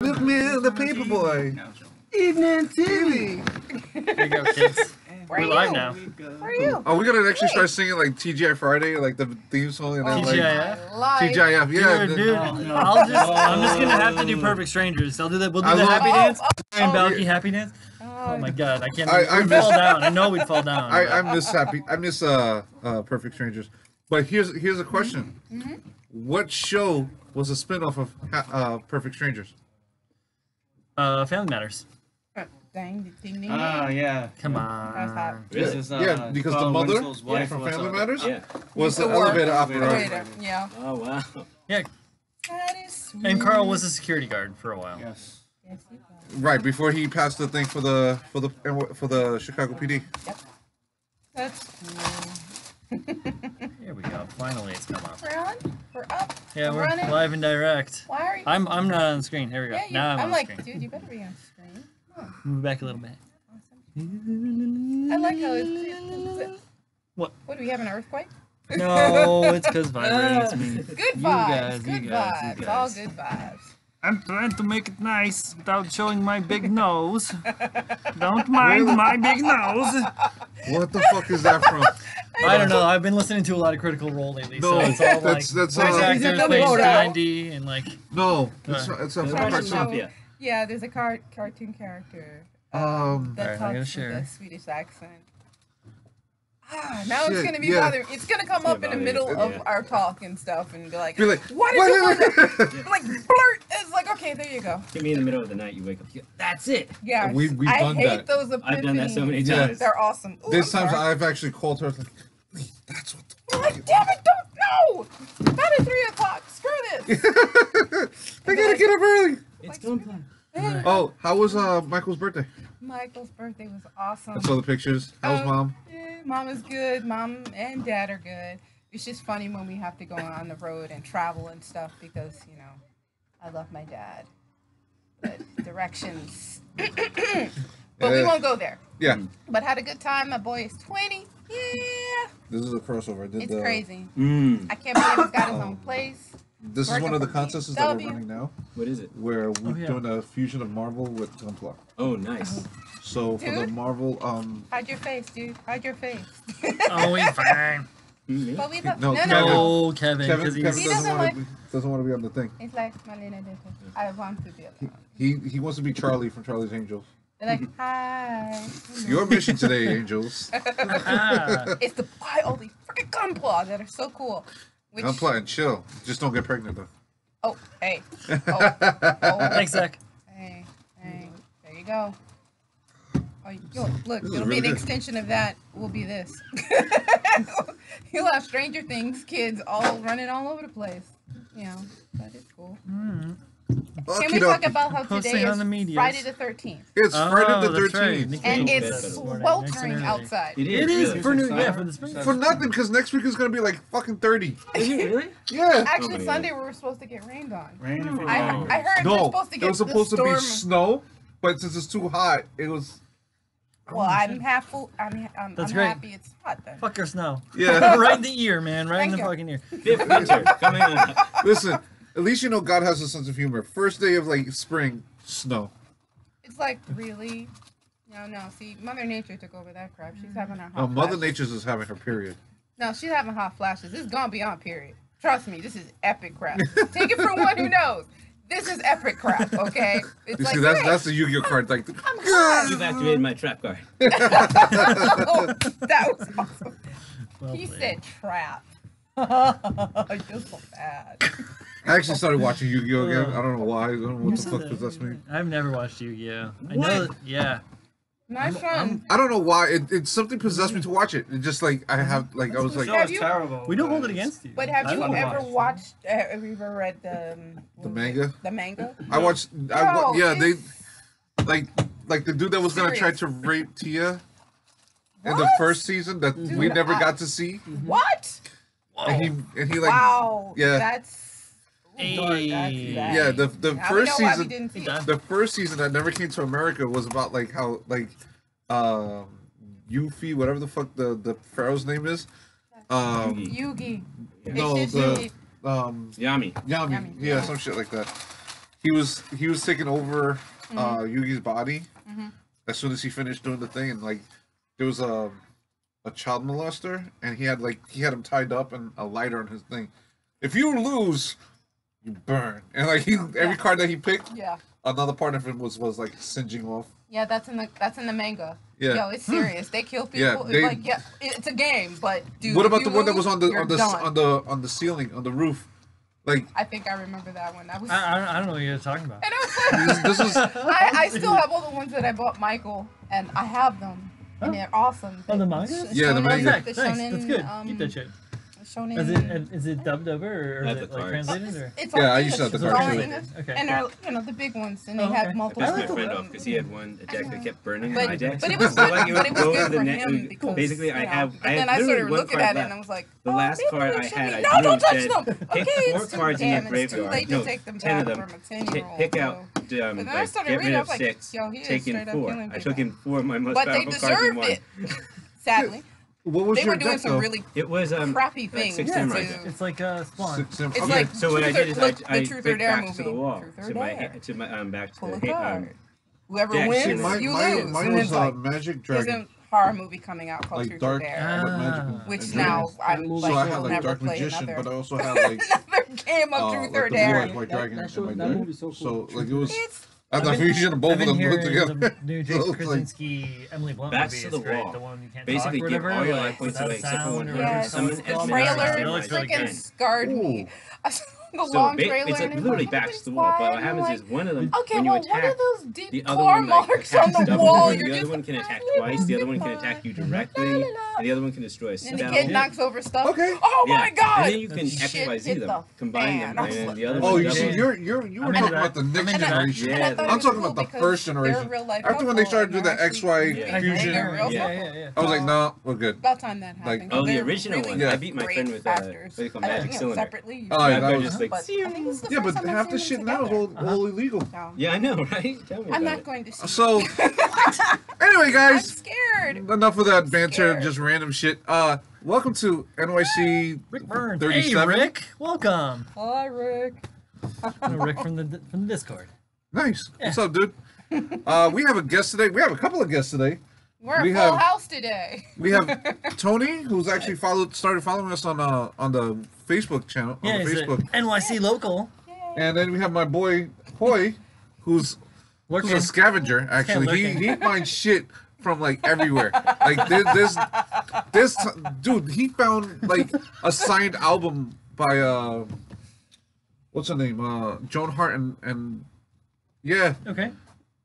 Look, man, the paper boy. Evening TV. Here you go, kids. We're live now. Where are you? Oh, we gotta actually start singing like TGI Friday, like the theme song, and then like TGIF? TGIF, yeah. Dude, I'm just gonna have to do Perfect Strangers. I'll do that. We'll do the happy dance. And Balky happy dance. Oh my god, I can't. We'd fall down. I know we'd fall down. I miss Perfect Strangers. But here's a question. What show was a spinoff of Perfect Strangers? Family Matters. Ding, ding, ding. Oh, yeah. Come on. This is, yeah, because the mother from Family Matters was the elevator operator. Yeah. Oh, wow. Yeah. That is sweet. And Carl was a security guard for a while. Yes. Yes, he was. Right before he passed the thing for the Chicago PD. Yep. That's cool. Here we go. Finally, it's come up. We're on. We're up. Yeah, we're running. live and direct. Why are you? I'm not on the screen. Here we go. Yeah, Now I'm on like, the screen. dude, you better be on screen. Come on. Move back a little bit. Awesome. I like how it's What? What do we have, an earthquake? No, it's because vibrating. It's me. Good vibes. Good vibes. All good vibes. I'm trying to make it nice without showing my big nose. Don't mind my big nose. What the fuck is that from? I don't know. I've been listening to a lot of Critical Role lately, No, so it's all like that's voice actors playing D&D and like. No, it's a cartoon. Yeah, there's a cartoon character. That Alright, I'm gonna talks share. with a Swedish accent. Now it's gonna be bothering. It's gonna come up in the middle of our talk and stuff, and be like, "What is it?" Like blurt. It's like, okay, there you go. Give me in the middle of the night. You wake up. That's it. Yeah, we've I done hate that. those epiphanies. I've done that so many times. They're awesome. Ooh, There's I'm times sorry. I've actually called her like, wait, that's what. I'm like, damn it, don't no. Not at 3 o'clock. Screw this. I gotta get up early. It's going fine. Oh, how was Michael's birthday? Michael's birthday was awesome. I saw the pictures. How's mom? Yeah, mom is good. Mom and dad are good. It's just funny when we have to go on the road and travel and stuff because, you know, I love my dad. But directions. But we won't go there. Yeah. But had a good time. My boy is 20. Yeah. This is a crossover. It's crazy. Mm. I can't believe he's got his own place. This is one of the contests that we're running now. What is it? Where we're doing a fusion of Marvel with Gunpla. Oh, nice. So for the Marvel, Hide your face, dude. Hide your face. Oh, we fine. But we love, No, No, Kevin, Kevin because he's. doesn't want to be on the thing. It's like Marlena did. I want to be alone. He wants to be Charlie from Charlie's Angels. They're like, hi. Your mission today, Angels. It's to buy all these freaking gunpla that are so cool. Which, Gunpla and chill. Just don't get pregnant though. oh, hey. Oh, Thanks, Zach. hey. There you go. Oh, look, it'll be really an good. extension of that. Will be this. You'll have Stranger Things kids all running all over the place. You know, but it's cool. Can we talk about how Posting today on the is medias. Friday the 13th? It's Friday the that's right. 13th. And Nikki it's this morning, sweltering nice and early. outside. It It is is for new, for the spring. For nothing, because next week is gonna be like fucking 30. Is it really? Yeah. Actually, Oh my Sunday we were supposed to get rained on. Rain if it I rains. heard No, we're supposed to it get was supposed the to be storm. snow, but since it's too hot, it was. Well, I'm half full. I'm That's great. happy it's hot then. Fuck your snow. Yeah. Right in the ear, man. Right in the Thank you. fucking ear. Fifth winter coming on. Listen, at least you know God has a sense of humor. First day of like spring, snow. It's like, really? No. See, Mother Nature took over that crap. She's having her hot Oh, Mother flashes. Nature's is having her period. No, she's having hot flashes. This is gone beyond period. Trust me, this is epic crap. Take it from one who knows. This is epic crap, okay? It's You like, see, that's the Yu-Gi-Oh card. Like, I'm hot. You've activated my trap card. Oh, that was awesome. Well He played. said trap. I feel so bad. I actually started watching Yu-Gi-Oh again. I don't know why. I don't know what the fuck possessed me. I've never watched Yu-Gi-Oh. I What? know. Yeah. My son. I don't know why. It something possessed me to watch it. It just like I have like I was like Have you- terrible. We don't hold it against you. But have I you love ever watch. watched? Have you ever read the manga? The manga. I watched. No, Yeah, they it's- like the dude that was gonna try Serious. to rape Tia in the What? first season that we Dude, never got to see, What? and he like Wow. yeah. That's. Dark. That's bad. Yeah, the Now we first know why we season, didn't see it. Done. the first season that never came to America was about like how like Yuffie, whatever the fuck the pharaoh's name is. Yugi. No, It's the Yugi. Yami. Yami. Yami, Yeah, yeah. some shit like that. he was taking over Yugi's body as soon as he finished doing the thing, and like there was a child molester, and he had him tied up and a lighter on his thing. If you lose, you burn, and like every card that he picked, another part of him was like singeing off. Yeah, that's in the manga. Yeah. Yo, it's serious. They kill people. It's a game, but dude. What about the one that was on the ceiling, on the roof? Like, I think I remember that one. That was. I don't know what you're talking about. And it was this is. I still have all the ones that I bought Michael, and I have them, and they're awesome. Oh, the manga? Yeah, the manga. Thanks. That's good. Keep that shit. Shonen. Is it dubbed over or is it like translated? Or? It's I used to have the cards. Okay. And they're the big ones, and they have multiple. I pissed my friend off because he had a deck that kept burning but, in my deck. But it was good. But it was good for him because basically I have. But then I started looking at it and I was like, the last card I had, no, don't touch them. Pick Okay, 4 cards in your graveyard. No, 10 of them. Pick out. Like, get rid of 6. Take in 4. I took in 4 of my most powerful cards in 1. But they deserved it. Sadly. What was they your were doing deck, some though? really crappy things. Like it's like Spawn. It's okay. like so what I did is I Truth or picked Dare back movie. to the wall, Truth or Dare. back to Pull a the card. Whoever Jack, wins, see, you lose. Mine And was it's like, Magic there's Dragon. a horror movie coming out called Like Truth Dark, or Dare, but Magic. which and now Dragons. I'm So I like, had will like never Dark play Magician, another. but I also had like another game of Truth or like the Dare. Blue White Dragon That in my deck. movie's so cool. So like it was. It's I thought we should have both I've of been them put hearing together. the new Jake So it's like- Krasinski, Emily Blunt Backs movie to is the great. wall. The one you can't Basically, talk or give whatever. all your like, life points without away except for sound one or hundred. yeah, whatever. Summon the as many trailer cards as really freaking good. scarred me. The long trailer. It's and literally like, backs to the wall. But what happens is one of them, okay, when you well, what attack, are those deep the other claw one like marks on attacks the double. wall? The You're other just one can attack twice. The other one can attack you directly, and the other one can destroy a and spell. the kid knocks over stuff. Okay. Oh my god! And then you can Shit XYZ hit them, the combine fan. them, and then the other Oh, one you see, doubles. you were I'm talking into about the that. next I'm into that. generation. Yeah, And I thought I'm it talking was about the cool because first they're generation. a real-life After when they couple started doing and the they're XY actually- fusion, they're real Yeah. couple. Yeah. I was like, nah, we're good. About time that happened. Like- 'cause Oh, the they're original really one. Yeah. I beat my great friend with actors. what do you call I magic think, you know, cylinder. separately. Oh, yeah, That was was- just like, But I think it's the Yeah, first but time half I've the seen shit them now is together. all illegal. No. yeah, I know, right? Tell me I'm about not it. going to see. So, anyway, I'm guys, scared. enough of that banter, scared. just random shit. Welcome to NYC Rick Burns. 37. Hey, Rick. Welcome. Hi, Rick. Rick from the Discord. Nice. What's up, dude? We have a guest today. We have a couple of guests today. We're We a full have- house today. We have Tony, who's actually started following us on the Facebook channel. Yeah, on the he's Facebook. a NYC local. And then we have my boy Hoy, who's Lurking. a scavenger. Actually, lurking. he finds shit from like everywhere. Like this dude, he found like a signed album by what's her name? Joan Hart and yeah, Okay.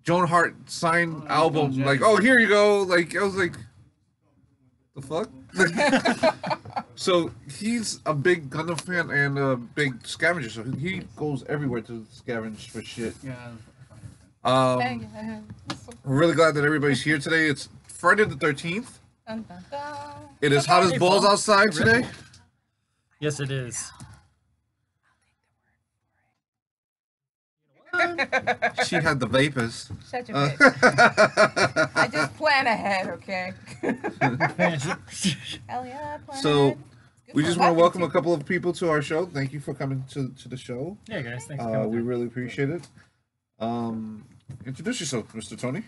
Joan Hart signed album. Like, oh, here you go. Like, I was like, the fuck. So he's a big Gundam fan and a big scavenger. So he goes everywhere to scavenge for shit. Hey, We're really glad that everybody's here today. It's Friday the 13th. dun, dun, dun. It is hot as balls outside today. Yes, it is. She had the vapors. Shut your bitch. I just plan ahead, okay? Hell yeah, plan So ahead. It's good we for just want to weapons. welcome a couple of people to our show. Thank you for coming to the show. Yeah, guys. Thanks for coming. We really appreciate it. Introduce yourself, Mr. Tony.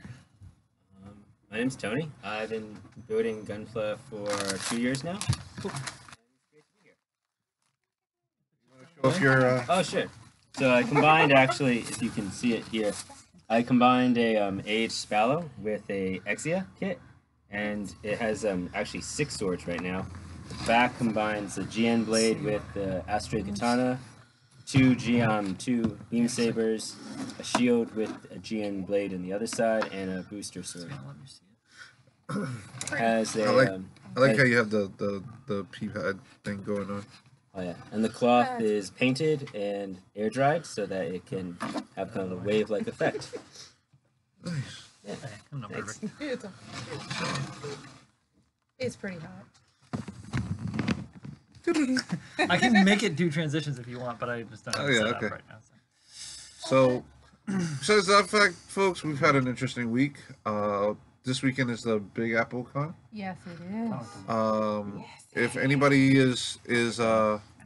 My name's Tony. I've been building Gunpla for 2 years now. Show off your, Oh, sure. So I combined, actually, if you can see it here, I combined a aged Spallow with a Exia kit, and it has actually 6 swords right now. The back combines a GN blade with the Asteroid Katana, two beam sabers, a shield with a GN blade on the other side, and a booster sword. Has a, I like how you have the pea pad thing going on. oh yeah, and the cloth is painted and air dried so that it can have kind of a wave-like effect. Nice. Yeah. Come on, Thanks. Rick. It's pretty hot. I can make it do transitions if you want, but I just don't have Oh, it yeah, set up okay. right now. So, besides that fact, folks, we've had an interesting week. This weekend is the Big Apple Con. Yes, it is. If anybody is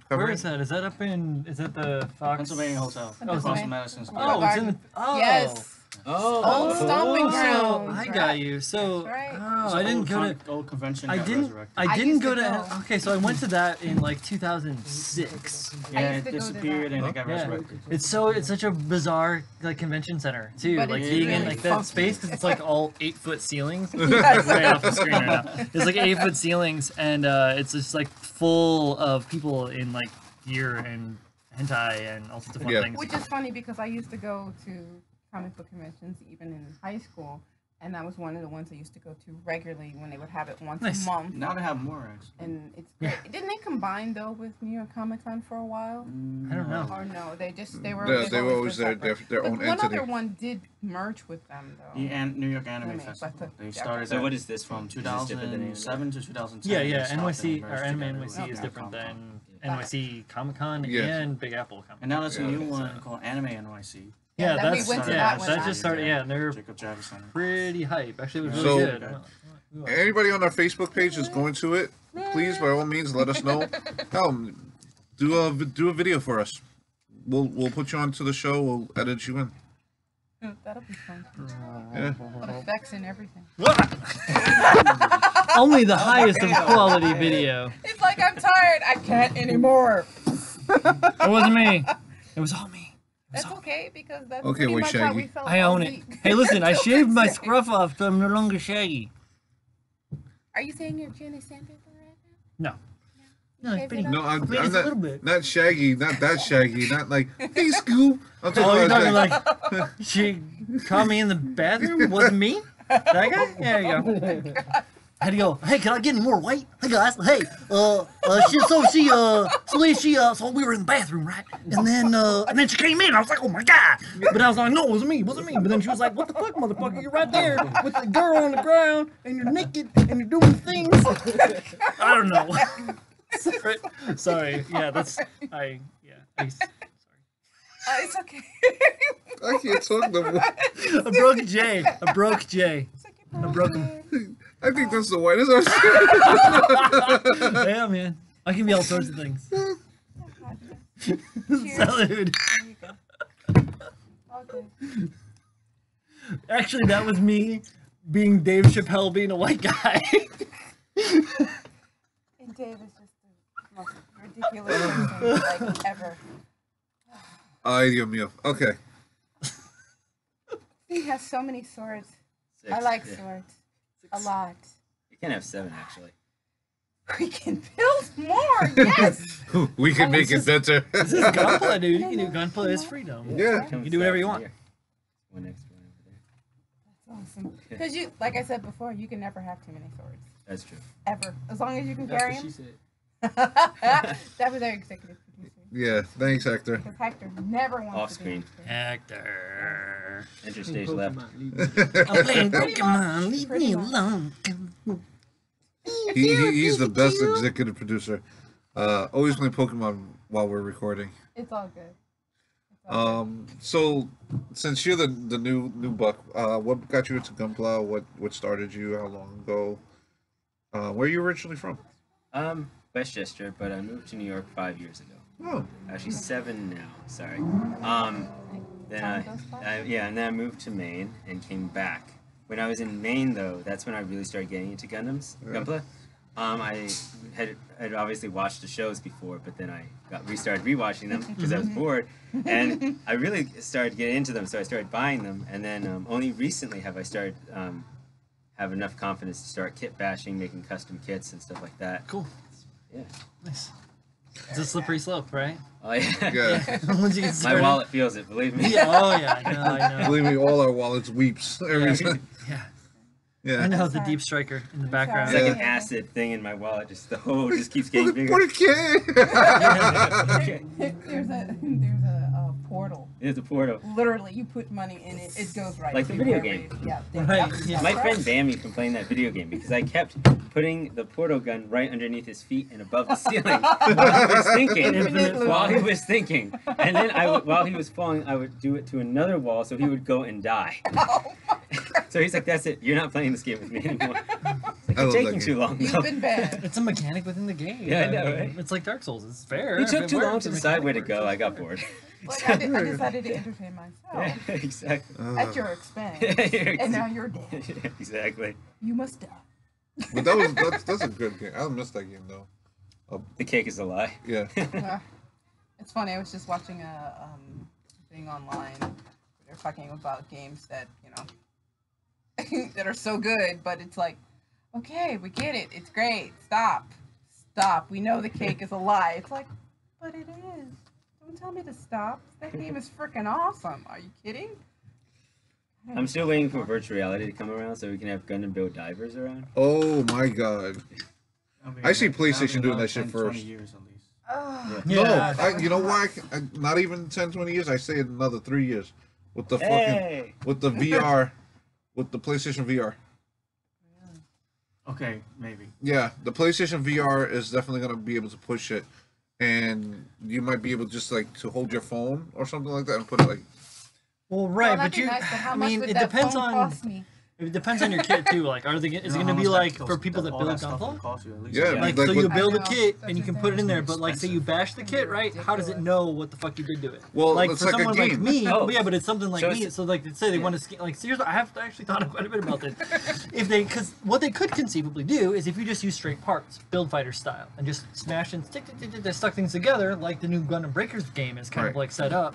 Where is that? Is that up in? Is that the Fox? Pennsylvania Hotel. Oh, it's Fox in- Madison Square Oh, it's in the. Garden. Oh. Yes. Old stomping Oh, grounds. I right? got you. So, That's right. oh, I didn't go to. Old convention. I got didn't. resurrected. I I didn't used go to to. go. Okay, so I went to that in like 2006. Yeah, I used it to go to disappeared that. and it got Yeah. resurrected. It's such a bizarre like convention center too. But Like it's being in really like that funky. space because it's like all 8-foot ceilings. Yes. Right off the screen right now. It's like 8-foot ceilings and it's just like full of people in like gear and hentai and all sorts of fun Yeah. things. Which is funny because I used to go to comic book conventions even in high school, and that was one of the ones I used to go to regularly when they would have it once Nice. a month. Now they have more actually. And it's great. Didn't they combine though with New York Comic Con for a while? I don't know. Or no, they were. Yeah, they've they were always always been their separate. own But one entity. other one did merge with them though. The New York Anime Anime Festival. Festival. They started So that what is this from Is this different than 2007 to 2010. Yeah, They yeah. stopped NYC and or merged Anime together NYC with is Big different Comic-Con. than NYC Comic Con Yes. and Big Apple Comic Con. And now there's a Yeah. new one called Anime NYC. Yeah, Yeah, we that's went to yeah, that one that last just started. year. Yeah, and they're Jacob Javits Center. pretty hype. Actually, it was So- really good. Anybody on our Facebook page is going to it, please by all means let us know. Hell, do a video for us. We'll put you onto the show. We'll edit you in. That'll be fun. Yeah. Put effects and everything. Only the highest of quality video. It's like I'm tired. I can't anymore. It wasn't me. It was all me. That's okay because that's Okay, pretty wait, much how Shaggy. we felt I all own it. week. Hey, listen, I shaved my scruff off, so I'm no longer shaggy. Are you saying you're Jenny Sandpaper right now? No. No, it's Shave pretty. it No, I'm Just a little not, bit. not Shaggy, not that Shaggy, not like, hey Scoop. I'm Oh, you're talking talking about like she caught me in the bathroom? Wasn't me? That guy? There you go. Had to go, hey, can I get any more white? Hey guys, hey, so we were in the bathroom, right? And then she came in, I was like, oh my god. But I was like, no, it wasn't me. But then she was like, what the fuck, motherfucker? You're right there with the girl on the ground, and you're naked, and you're doing things. I don't know. Sorry. Yeah, sorry. It's okay. I can't talk no more. I broke Jay. I broke him. I think that's the whitest I've seen. Yeah, man. I can be all sorts of things. Cheers. Salute. Okay. Actually, that was me being Dave Chappelle being a white guy. And Dave is just the most ridiculous person like ever. Ay, Dios mío. Okay. He has so many swords. 6. I like Yeah. swords. A lot. You can have 7 actually. We can build more. Yes. We can make it better. This is gunplay, dude. You can do gunplay as freedom. Yeah. Come You do whatever you south want. here. One extra one over there. Awesome. Because you, like I said before, you can never have too many swords. That's true. Ever. As long as you can carry them. said. That was our executive producer. Yeah. Thanks, Hector. Because Hector never wants Off to screen. be Hector. Enter stage left. I'm playing Pokemon. Leave me alone. He's the best executive producer. Always playing Pokemon while we're recording. It's all good. So since you're the new buck, what got you into Gunpla? What started you? How long ago? Where are you originally from? Westchester, but I moved to New York 5 years ago. Oh, Actually 7 now. Sorry. Then Time goes by. and then I moved to Maine and came back. When I was in Maine, though, that's when I really started getting into Gunpla. I had obviously watched the shows before, but then I restarted rewatching them because I was bored, and I really started getting into them. So I started buying them, and then only recently have I started have enough confidence to start kit bashing, making custom kits and stuff like that. Cool. Yeah. Nice. It's a slippery slope, right? Oh yeah. yeah. Once you get My started. wallet feels it. Believe me. Yeah, oh yeah, I know. Believe me, all our wallets weeps every time. Yeah. Yeah. I know the deep striker in the background. It's like an Yeah. acid thing in my wallet. Just the hole just keeps getting bigger. Por qué? There's a portal. It's a portal. Literally, you put money in it, it goes right Like to the video wherever game. you- Yeah. Right, Yep, yeah. My that's friend right. banned me from playing that video game because I kept putting the portal gun right underneath his feet and above the ceiling while he was thinking. Infinite loop. While he was thinking, and then while he was falling, I would do it to another wall so he would go and die. Oh my God. So he's like, "That's it. You're not playing this game with me anymore." It's like, I love that taking too game. long. You've Though. been bad. It's a mechanic within the game. Yeah, I know, right? It's like Dark Souls. It's fair. You If took it too long works, to the decide where to mechanic go. works. I got bored. Like, I decided to entertain myself Yeah, exactly. at your expense, and now you're dead. Exactly. You must die. But that's a good game. I missed that game though. The cake is a lie. Yeah. It's funny. I was just watching a thing online. Where they're talking about games that that are so good, but it's like, okay, we get it. It's great. Stop. We know the cake is a lie. It's like, but it is. Don't tell me to stop. That game is freaking awesome. Are you kidding? I'm still waiting for virtual reality to come around so we can have Gundam Build divers around. Oh my god. I see PlayStation doing that shit 10, first. 20 years at least. Oh, Yeah. No, you know why? Not even 10, 20 years. I say another 3 years with the fucking with the VR, with the PlayStation VR. Okay, maybe. Yeah, the PlayStation VR is definitely gonna be able to push it, and you might be able just like to hold your phone or something like that and put it like. Well, right, that'd but be you. nice, but how I much mean, would it that depends phone on. cost me? It depends on your kit too. Like, is it You know gonna how be much like that for goes- people that all build stuff will Gunpla? cost you at least Yeah, $100. Like, like so you what- build a I know, kit that's and you the can thing. put it in there, It's but like, say you expensive. bash the kit, right? How does it Ridiculous. know what the fuck you did to it? Well, Like it's for like a someone like game. me, Oh. yeah, but it's something like So me. it's- So like, say they want to like seriously, I have actually thought quite a bit about this. If they, because what they could conceivably do is if you just use straight parts, build fighter style, and just smash and stuck things together, like the new Gundam Breakers game is kind of Right. like set up.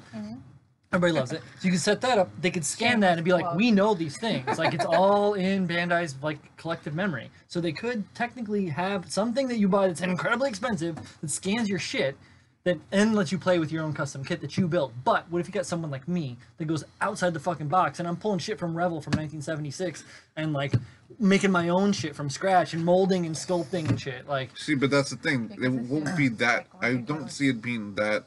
Everybody loves it. So you can set that up. They could scan that and be like, we know these things. Like it's all in Bandai's like collective memory. So they could technically have something that you buy that's incredibly expensive that scans your shit that and lets you play with your own custom kit that you built. But what if you got someone like me that goes outside the fucking box and I'm pulling shit from Revel from 1976 and like making my own shit from scratch and molding and sculpting and shit. Like See, but that's the thing. It Because it's won't just, be that. like, I don't ridiculous. see it being that.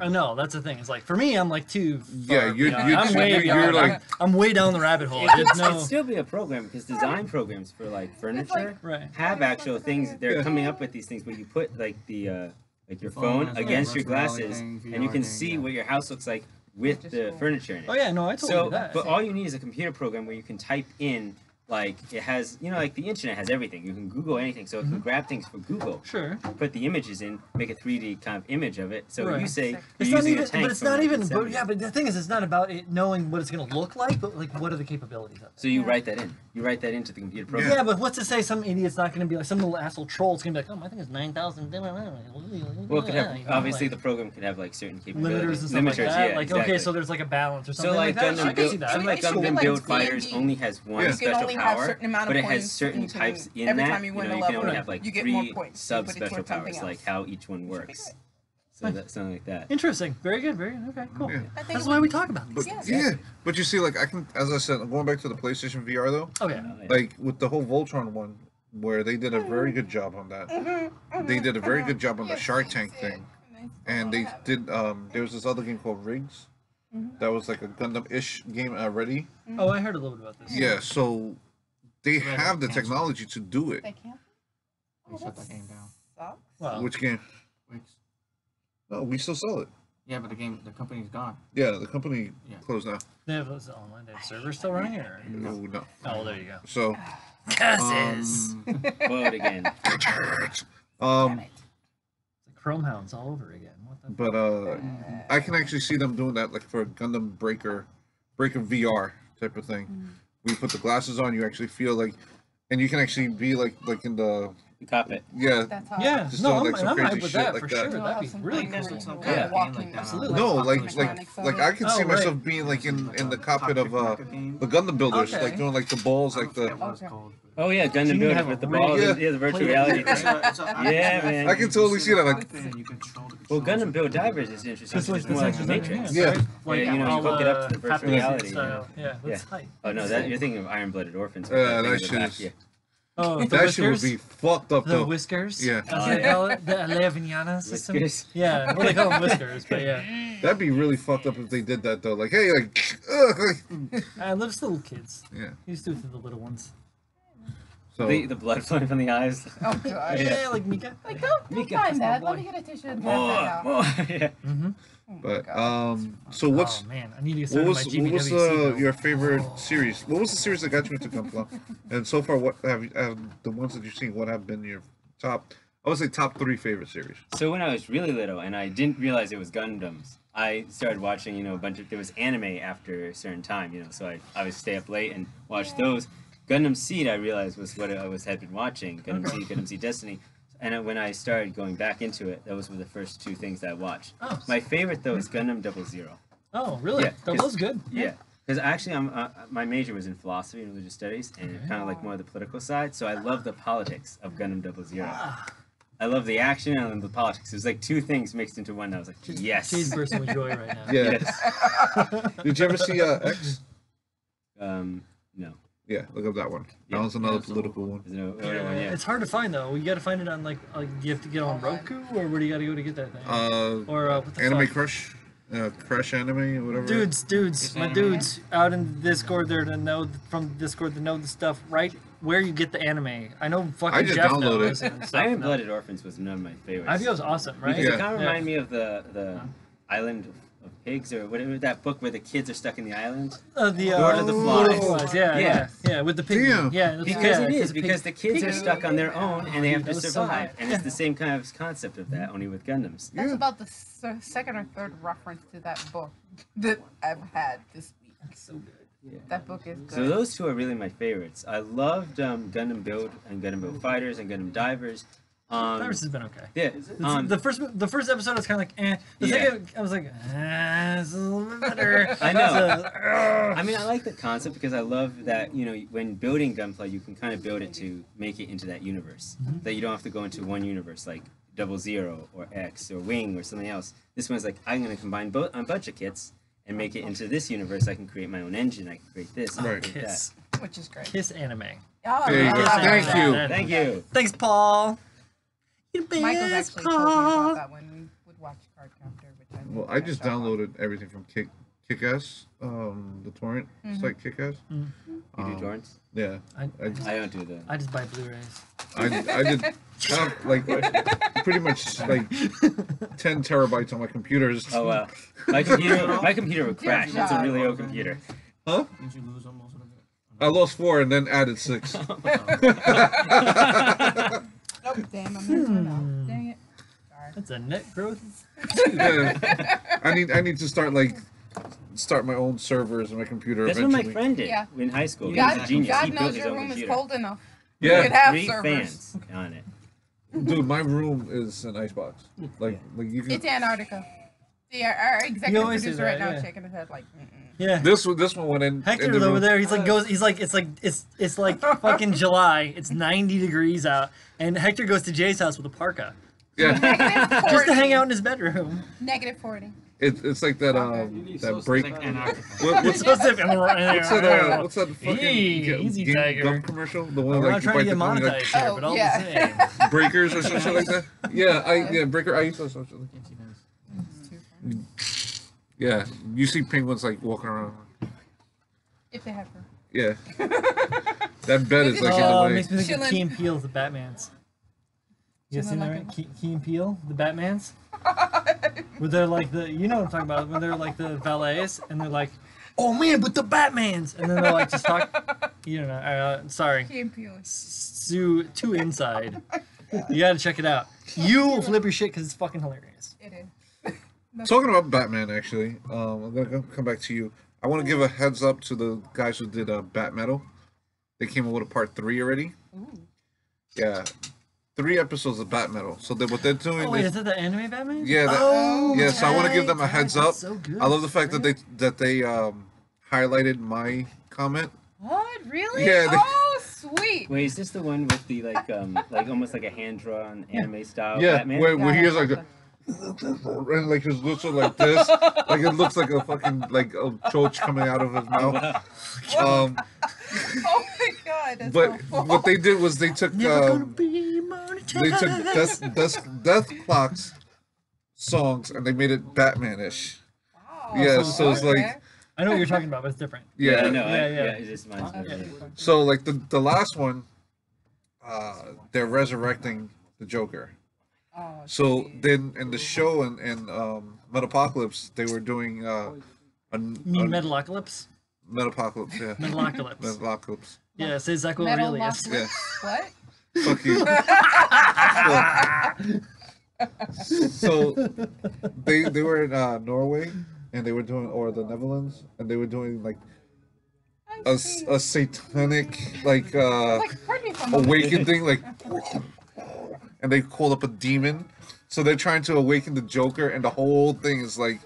I know that's the thing. It's like for me, I'm like too. Yeah, far you're- beyond. you're- I'm way you're beyond. like- I'm way down the rabbit hole. It'd There's no. still be a program because design programs for like furniture Right. have actual things. They're Yeah. coming up with these things where you put like the like your Phone phone has, like, against your virtual reality glasses thing, and you VR can thing, see yeah. what your house looks like with Which is the cool. furniture in it. Oh yeah, no, I totally So, do that. but all you need is a computer program where you can type in, like, it has, like the internet has everything. You can Google anything, so it can grab things for Google, Sure. put the images in, make a 3D kind of image of it. So Right. you say, It's you're not using even, a tank but it's from, not like, even, the but 70s. yeah, but the thing is, it's not about it knowing what it's gonna look like, but like, what are the capabilities of it? So you write that in. You write that into the computer program. Yeah, but what's to say some idiot's not gonna be like some little asshole troll's gonna be like, oh, I think it's 9,000. Well, it could have, obviously the program could have like certain capabilities. limiters and stuff like that. yeah, like, exactly. okay, so there's like a balance or So something like like that. I Gundam can see Build, that. so like It should be Gundam like Build D&D. Fighters only has one Yeah. You You can special only have power, certain amount of but it points. has certain you can- types in every that. time you win a you level, can only have like you get more 3 points. You sub put it special towards something powers, else. like how each one works. good. So that's something like that. Interesting. Very good. Very good. Okay. Cool. Yeah. I think That's it why would- we talk about But this. Yes. yeah, but you see, like I can, as I said, going back to the PlayStation VR though, Oh yeah. Oh, yeah. like with the whole Voltron one, where they did a very good job on that. They did a very good job on the Yes, Shark yes, Tank yes. thing, Nice. and they I have it. did. There was this other game called Rigs, that was like a Gundam-ish game already. Oh, I heard a little bit about this. Yeah, so they Right, have the canceled. technology to do it. They can't. They shut that game down. Sucks. Well, Which game? Wix. No, we still sell it. Yeah, but the company's gone. Yeah, the company Yeah. closed now. they have those online. They have servers still running, or No, no. oh, well, there you go. So, Curses. Vote again. um, Damn it. It's like Chrome Hounds all over again. What the? but I can actually see them doing that, like for a Gundam Breaker VR type of thing. We put the glasses on, you actually feel like, and you can actually be like in the You cop it. yeah. That's how. Yeah, Just no, doing, I'm, like, some I'm crazy hyped with shit that like for that. sure. You'll That'd have be some really things cool. where Some you kind go of game walking, like that. Absolutely. No, walking like mechanics of like it. I can see Oh, myself right. being like in the Like cockpit of Toxic Mecha game. the Gundam builders, Okay. like doing like the balls, I like forget the. what it's Okay. called. Oh yeah, So Gundam you Build have with a the rig- balls. Yeah. Yeah, the virtual Play- reality. Yeah, man. I can totally see that, like- You control the Well, controls Gundam with Build the Divers game. is interesting. This It's was more like the Matrix. Yeah. Like, Yeah, you know, you all hook it up to the the virtual haptic reality, style. Yeah, that's Yeah. tight. Oh no, that you're thinking of Iron Blooded Orphans. with Yeah, thing that in the shit back, is- yeah. Oh, the That shit would whiskers? be fucked up The though. whiskers? Yeah. As they call it, the Leviana system. Whiskers. Yeah, well, they call them whiskers, but yeah. That'd be really fucked up if they did that though. Like, hey, like, ugh, like, Just little kids. yeah. You just do it to the little ones. So The blood flowing from the eyes. Oh gosh. Yeah, like Mika. Like don't Mika, find that's that. my Let boy. me get a tissue and tap that More, out. more. Yeah. Mm-hmm. Oh my but God. so what's Oh man, I need to get what started was on my what was GBWC though. your favorite series? What was the series that got you into Gunpla? And so far, what have the ones that you've seen? What have been your top? I would say top 3 favorite series. So when I was really little and I didn't realize it was Gundams, I started watching, a bunch of, there was anime after a certain time, so I would stay up late and watch those. Gundam Seed, I realized, was what had been watching. Gundam Seed Destiny. And when I started going back into it, those were the first 2 things that I watched. Oh, My favorite, though, is Gundam 00. oh really? Yeah, That was good. Yeah. Because actually, my major was in philosophy and religious studies, and kind of like more the political side. So I love the politics of Gundam 00. I love the action and the politics. It was like 2 things mixed into one. I was like, yes. She's bursting with joy right now. Yeah. Yes. Did you ever see X? No. Yeah, look up that one. Yeah. That was another Yeah, so- political one. There's no other one, yeah. It's hard to find though. You got to find it on like you have to get on Roku, or where do you got to go to get that thing? Or what the Anime fuck? Crush, Crush Anime or whatever. Dudes, my anime. dudes out in Discord there to know from Discord to know the stuff right where you get the anime. I know fucking I just Jeff downloaded knows it. and stuff. Iron Blooded Orphans was none of my favorites. IPO's awesome, right? Because Yeah. it kind of Yeah. reminded me of the Island of Pigs, or whatever, that book where the kids are stuck in the island. The Lord of the Flies. Flies. Yeah, Yeah. yeah, with the pig. Damn. Yeah, Because yeah, it is, the because pig- the kids are pig- stuck on their own and they have to That was so survive. good. And it's the same kind of concept of that, only with Gundams. That's Yeah. about the second or third reference to that book that I've had this week. So good. That book is good. So those 2 are really my favorites. I loved Gundam Build and Gundam Build Fighters and Gundam Divers. Virus has been okay. Yeah. The first episode I was kind of like, eh. The Yeah. second I was like, this is a little bit better. I know. So, I mean, I like the concept because I love that, when building Gunpla, you can kind of build it to make it into that universe. That you don't have to go into one universe like 00 or X or Wing or something else. This one's like, I'm going to combine a bunch of kits and make it into this universe. I can create my own engine. I can create this. I can Right. create Kiss, which is great. Kiss anime. Oh, There you I go. love Thank that. you. that. Thank you. Thanks, Paul. You Michael's best actually told me about Paul. that when we would watch Card Counter, which I Well, I just downloaded everything from Kick-Ass, the torrent site Kick-Ass. You do torrents? Yeah, I, I I don't do that. I just buy Blu-rays. I did like pretty much like 10 terabytes on my computers. Oh, wow. My computer would crash. It's a job. really old computer. Huh? Didn't you lose almost of it? I lost 4 and then added 6. Oh, damn, I'm into it now. Dang it. Sorry. That's a net growth. Yeah. I need to start my own servers on my computer That's what eventually. my friend did Yeah. in high school. He was God, a genius. God He built knows his your own room is computer. cold enough. Yeah. You could have 3 servers. fans on it. Dude, my room is an icebox. Like you can. It's Antarctica. See, our executive always say producer that, right now yeah. shaking his head like, Yeah. This one went in. Hector's in the over room. there. He's like it's like fucking July. It's 90 degrees out, and Hector goes to Jay's house with a parka Yeah, negative 40. just to hang out in his bedroom. Negative 40. it's like that that break. Like Antarctica. What's So sick. what's that fucking Easy, game Tiger. gum commercial? The one We're like not you trying to bite get the thing, monetized like, here, but all yeah. the same. breakers or something like that. Yeah, Breaker. I used to something. Yes, he does. Yeah, you see penguins like walking around. If they have her. Yeah, that bed is like in the Oh, it way. makes me think of Chillin'. Key and Peele, the Batmans. You guys Chillin' seen that, like right? Key and Peele, the Batmans? Where they're like you know what I'm talking about, when they're like the valets, and they're like, oh man, but the Batmans! And then they're like, just talk, you don't know, sorry. Key and Peele. Too inside. You gotta check it out. You will flip your shit because it's fucking hilarious. It is. Talking about Batman, actually, I'm gonna come back to you. I want to give a heads up to the guys who did Bat Metal. They came up with a part 3 already. Ooh. Yeah, 3 episodes of Bat Metal. So what they're doing Oh wait, is is that the anime Batman? yeah, Oh, yeah. So I want to give them a right, heads that's up. so good. I love the fact that they highlighted my comment. What? Really? Yeah, they- Oh, sweet. Wait, is this the one with the like almost like a hand-drawn anime style Yeah, Batman? where he is like, Yeah, and like his lips are like this, like it looks like a fucking like a choach coming out of his mouth. Oh my god, that's But awful. what they did was they took Never gonna be they took Death Clock's songs and they made it Batman-ish. Wow. Yeah, so it's like Okay. I know what you're talking about, but it's different. Yeah, I Yeah. know. Yeah, yeah. It just reminds me. Okay. of it. So like the last one, they're resurrecting the Joker. Oh, So geez. then in the show and Metapocalypse, they were doing You mean Metalocalypse? Metapocalypse, yeah. Metalocalypse. Metapocalypse. Yeah, c'est Zaco Metal Aurelius. Lock- What? Fuck you. So they were in Norway and they were doing, or the Netherlands, and they were doing like a satanic like pardon me if I'm awaken thing, like, and they called up a demon. So they're trying to awaken the Joker, and the whole thing is like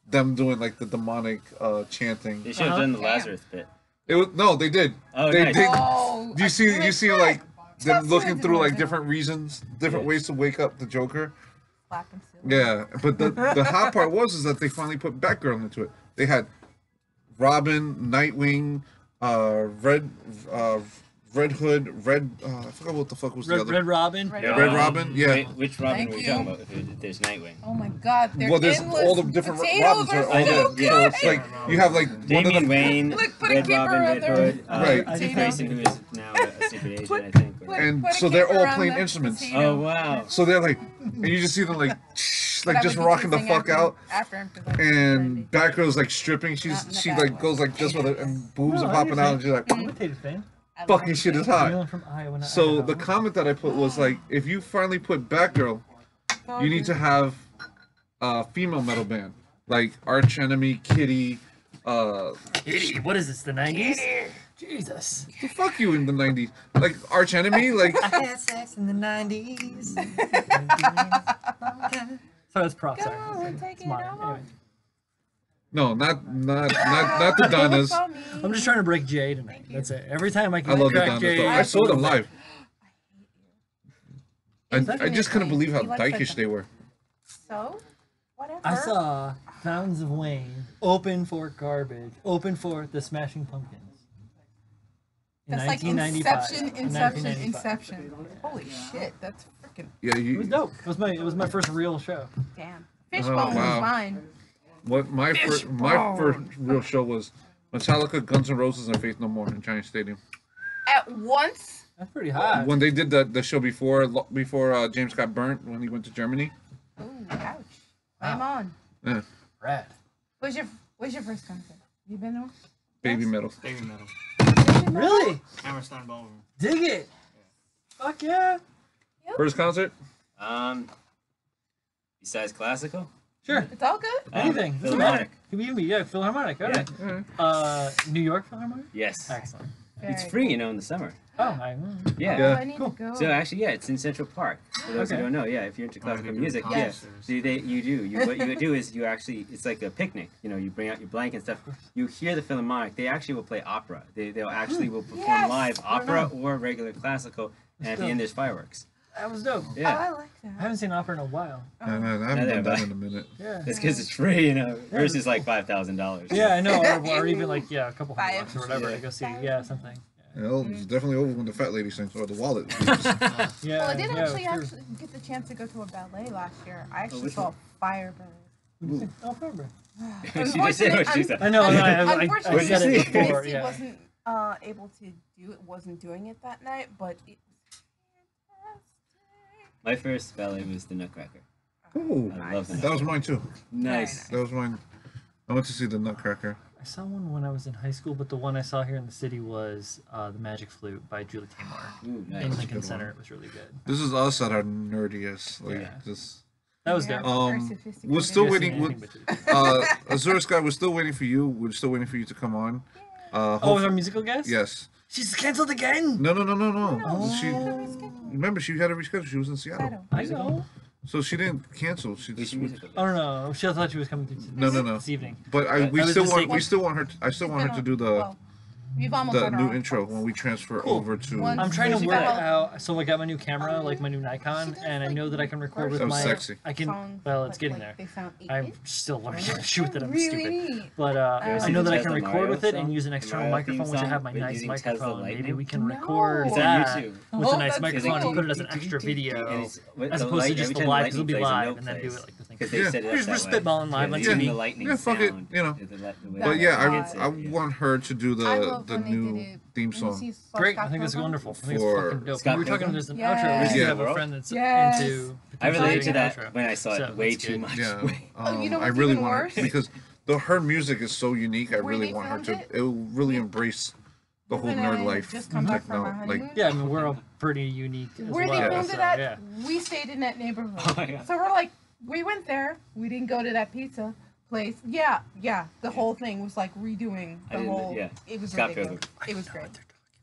them doing like the demonic chanting. They should have done the Lazarus bit. It was no, they did. Oh, they nice. did. Oh, Do you see like them That's looking what through like it is. different reasons, different ways to wake up the Joker? Slapping silver. Yeah, but the hot part was that they finally put Batgirl into it. They had Robin, Nightwing, Red Hood, I forgot what the fuck was the other. Red Robin. Red Red Robin, yeah. Wait, which Robin Thank were we you. talking about? If there's Nightwing. Oh my God, they're Well, there's endless. all the different Potatoes Robins are are all I so know, the, good. so it's like you have like one of Damian the Wayne, Look, put a Red keeper Robin, on Red there. Hood, Right. Dick Grayson, who is now a secret agent, Put- I think. or- put- and put a so they're keeper all on playing the instruments. potato. Oh wow! So they're like, and you just see them like But I just would do rocking the something fuck out. After him, 'cause I- And Batgirl's like stripping. Not in a She bad like way. goes like this with it, and boobs No, are I popping out, and she's like, I'm a potato fan. I love fucking it. shit is I'm hot. from Iowa, not So Idaho. the comment that I put was like, if you finally put Batgirl, you need to have a female metal band like Arch Enemy, Kitty. Kitty, what is this? The 90s? Jesus. Fuck you in the 90s, like Arch Enemy, like I had sex in the 90s. So that's prop. Go Sorry. and take It's it mine. all. Anyway, no, not the Donnas. I'm just trying to break Jay tonight. That's it. Every time I I can love the crack Donnas. Jay. Though. I saw them live. Is I that just couldn't really- believe how he likes dykish like they were. So, whatever. I saw Fountains of Wayne open for garbage, open for the Smashing Pumpkins. In That's like 1995. Inception. Holy shit, that's freaking Yeah, It was dope. It was my first real show. damn. Fishbone wow. was mine. What my first real show was Metallica, Guns N' Roses, and Faith No More in Giant Stadium. At once. That's pretty hot. When they did the show before James got burnt when he went to Germany. Ooh, ouch. I'm on. Yeah, Rad. What's your first concert? You been to one? Baby Yes? metal. Baby metal. Really? Hammerstein Ballroom. Dig it. Fuck yeah. First concert? Besides classical, Sure. It's all good. Anything. Doesn't matter. Philharmonic. Could be me. Yeah, Philharmonic. All right. New York Philharmonic? Yes, Excellent. it's Very free, cool. you know, in the summer. Oh, Yeah. Yeah. I need Cool. to go. So actually, yeah, it's in Central Park. For those who Okay. don't know, yeah, if you're into classical they do music, yeah, concerts. so you do. What you would do is you actually, it's like a picnic. You know, you bring out your blanket and stuff. You hear the Philharmonic. They actually will play opera. They'll actually will perform Yes! live opera or regular classical, and at the end there's fireworks. That was dope. Oh, Yeah, I like I that. haven't seen opera in a while. I haven't Yeah, done that but- in a minute. Yeah. it's because it's free, you know, versus like $5,000. Yeah, I know. Or even like, yeah, a couple $100 or whatever Yeah. to go see. Yeah, something. Well, it's definitely over when the fat lady sings or the wallet. Yeah. Well, I did yeah, actually sure. get the chance to go to a ballet last year. I actually which saw one? Firebird. Oh, Firebird. She just said what she said. I know. I Unfortunately, said it What'd you see? before. Missy Yeah. wasn't able to do it. Wasn't doing it that night, but it was fantastic. My first ballet was the Nutcracker. Oh, I love the that was Nutcracker. mine too. Nice. That was mine. I went to see the Nutcracker. I saw one when I was in high school, but the one I saw here in the city was The Magic Flute by Julie Taymor Ooh, in nice. Lincoln good Center. one. It was really good. This is us at our nerdiest. Like Yeah. just. That was Yeah. dope. Very We're sophisticated. still Never waiting. seen anything but you. Azure Sky, we're still waiting for you. We're still waiting for you to come on. Oh, was our musical guest? Yes. She's canceled again. No. No. She Oh. remember she had to reschedule. She was in Seattle, I know. so she didn't cancel. She We just. should musical. Oh no, she thought she was coming through No. this evening. But we I was still just want. saying- We still want her. I still want her to do Well, we've almost the had our new own intro folks. when we transfer Cool. over to. One- I'm trying to She work got- out. So I got my new camera, like my new Nikon, and I know that I can record with That was my. sexy. I can. Songs, Well, it's but, getting like, there. They sound I'm 8-bit. still learning how to shoot with it. I'm really stupid. neat. But I I know that I Tesla can record Mario with it and song? use an The external Mario microphone, theme which I song have my with nice using Tesla microphone. Maybe Lightning? we can No. record It's on that YouTube. with a Oh, nice that's microphone cool. and put it as an extra And video, it's- with as the opposed to light- just every the time live, because it'll lightning be plays, a live, note and then do plays. it like the thing. because they Yeah. set it We're up just that way. spitballing live, Yeah, like even TV. the lightning Yeah, fuck it, sound. you know. The way But it yeah, hits it, I yeah. want her to do I the love when they did new it. theme When you song. saw Great, Scott I think it's Pilgrim. wonderful. I think it's For fucking dope. Scott We were talking Pilgrim? there's an Yes. outro. We used Yeah. to have a friend that's Yes. into. I related to that outro. when I saw it So, way that's too good. much. Yeah, Oh, you know I what's really even want her worse? because her music is so unique. I Where really they want her filmed to. It will really embrace the whole When I nerd had life. just come back from our like honeymoon. Yeah, I mean we're all pretty unique as Where well. they filmed so, it at, yeah. we stayed in that neighborhood. Oh my God. So we're like, we went there. We didn't go to that pizza place. Yeah. The whole thing was like redoing I the didn't- whole. yeah. It was Scott ridiculous. Pilgrim. It was great.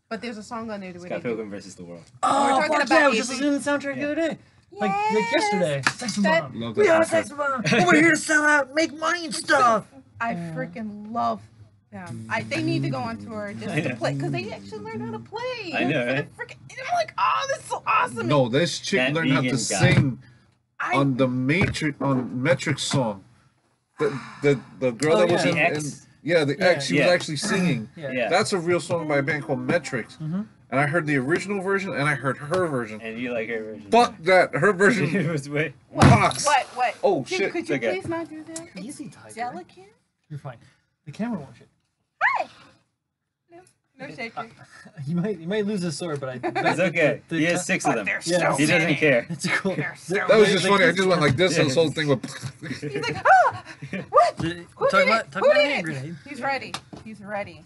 But there's a song on there. Where Scott they do- Pilgrim versus the World. Oh, We're talking fuck about yeah! I was just AC. listening to the soundtrack the other day. Like yesterday. Sex That- bomb. Love We that are soundtrack. sex bomb. Over here to sell out, make money and stuff. I freaking love them. They need to go on tour just I to know. play because they actually learn how to play. I know, For the right? freaking- and I'm like, oh, this is so awesome. No, this chick That learned how to vegan guy. sing I, on the Metric song. The girl Oh, that yeah. was The in X? the X. She Yeah. was actually singing. Yeah. That's a real song by a band called Metrics. Mhm. And I heard the original version and I heard her version. And you like her version? Fuck that. Her it version was way. rocks. what? Oh, Could- shit. Could you It's okay. please not do that? Easy, Tiger. Delicate? You're fine. The camera won't shit. No shaking. You might lose his sword, but I. It's okay. He has 6 of them. They're Yeah. so He doesn't many. care. It's cool. They're so That was just Like, funny. I like, just went like this and this whole thing went. He's like, ah! What? The- Who talk did about it? talk Who about a did hand it? grenade. He's ready. He's ready.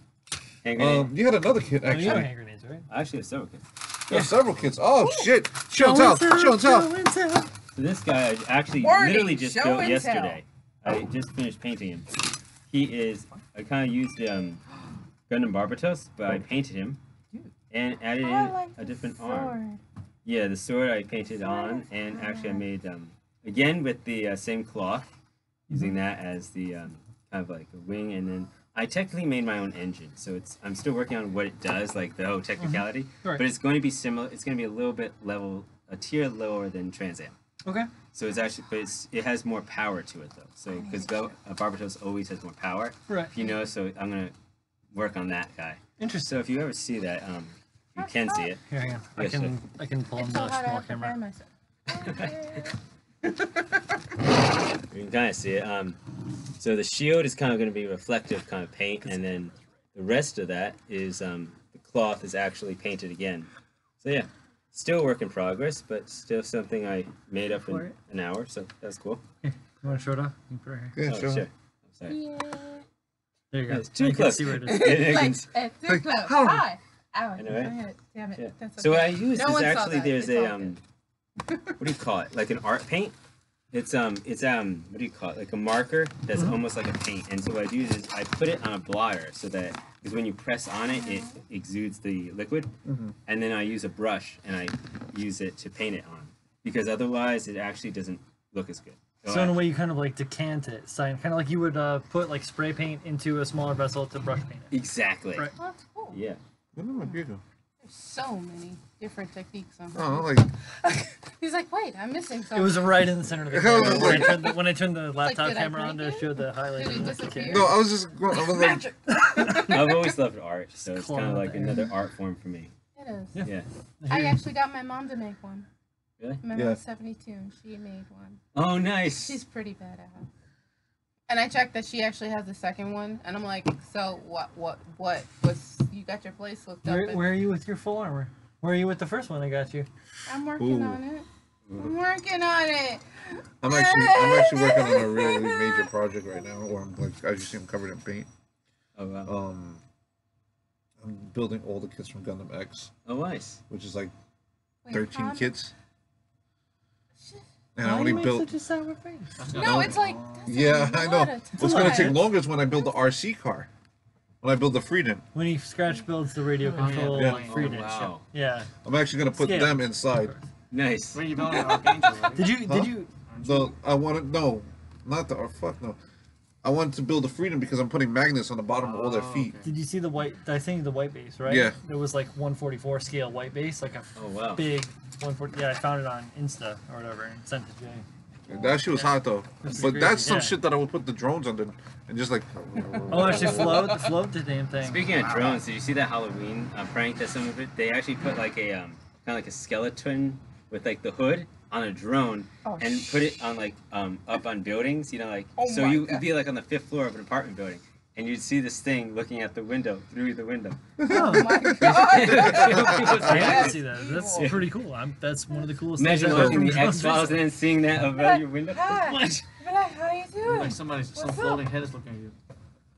Hand grenade. You had another kid Oh, you know actually. hand grenades, right? I actually have several kids. You have several kids. Oh shit! Show and tell. Show and tell. So this guy I actually Warning, literally just show built and yesterday. I just finished painting him. He is. I kind of used Gundam Barbatos, but I painted him and added in Oh, I like a different the arm. Yeah, the sword I painted on, and actually I made again with the same cloth, using that as the kind of like a wing, and then I technically made my own engine, so I'm still working on what it does, like the whole technicality, Right. but it's going to be similar. It's going to be a little bit a tier lower than Trans Am. Okay. So it's actually, but it has more power to it though. So because Barbatos always has more power, Right. you know. So I'm gonna work on that guy. Interesting. So if you ever see that, you can see it. Here, hang on. Yes, I can pull him It's to so a hard I small have to camera. fan myself. You can kind of see it. So the shield is kind of going to be reflective kind of paint, and then the rest of that is the cloth is actually painted again. So yeah, still work in progress, but still something I made up in an hour. So that's cool. You want to show it off? You can put it right here. Yeah, Oh, sure. sure. I'm sorry. Yeah. There you go. It's too You can close. see where it is. You can Like, see- too close. how- Hi. Ow, I know, right? my head. Damn it. Yeah. That's So what I okay. use No is one saw actually that. there's It's a all good. what do you call it? Like an art paint. It's what do you call it? Like a marker that's almost like a paint. And so what I do is I put it on a blotter so that because when you press on it, it exudes the liquid. And then I use a brush and I use it to paint it on because otherwise it actually doesn't look as good. So in a way, you kind of like decant it, kind of like you would put like spray paint into a smaller vessel to brush paint it. Exactly. Right. Oh, that's cool. Yeah. What am I doing? There's so many different techniques on Oh, like He's like, wait, I'm missing something. It was right in the center of the How camera. was it When I turned the laptop did I camera on break to it? show the highlight. Did it of the disappear? camera. no. I was just going. I was like, Magic. I've always loved art, so it's kind claw of like there. another art form for me. It is. Yeah. Yeah. I actually got my mom to make one. Really? My mom Yeah. was 72 and she made one. Oh, nice. She's pretty badass. And I checked that she actually has the second one, and I'm like, so what was you got your place hooked up? Where are you with your full armor? Where are you with the first one I got you? I'm working Ooh. on it. I'm working on it. I'm actually working on a really major project right now, where I'm like, as you see, I'm covered in paint. Oh wow. I'm building all the kids from Gundam X, Oh nice. which is like Wait, 13 huh? kids. And Why I do only you make built. such a sour face? No, it's like that's Yeah, a I lot know. of What's gonna time. take longer is when I build the RC car. When I build the Freedom, When he scratch builds the radio control Yeah. like Freedom. Wow. Yeah. I'm actually gonna put Scale. them inside. Nice. Where you building Archangel, right? Did you Huh? did you I wanted no, not the fuck no. I wanted to build the Freedom because I'm putting magnets on the bottom of all their Oh, feet. okay. did you see the white? I think the white base, right? Yeah. It was like 144 scale white base, like a Oh wow. big 140. Yeah, I found it on Insta or whatever and sent it to Jay. That shit was hot though. That's But crazy, that's some yeah. shit that I would put the drones under and just like. Oh, actually float the damn thing. Speaking of drones, did you see that Halloween prank that some of it? They actually put like a kind of like a skeleton with like the hood on a drone Oh, and put it on like up on buildings, you know, like Oh so my you'd God. be like on the 5th floor of an apartment building, and you'd see this thing looking at the window through the window. Oh my god. I have to see that. That's Cool. pretty cool. that's one of the coolest Imagine things I've watching ever the done. X-Files and then seeing that above your window. Hi. What? Be like, how you doing? Like some What's floating head is looking at you.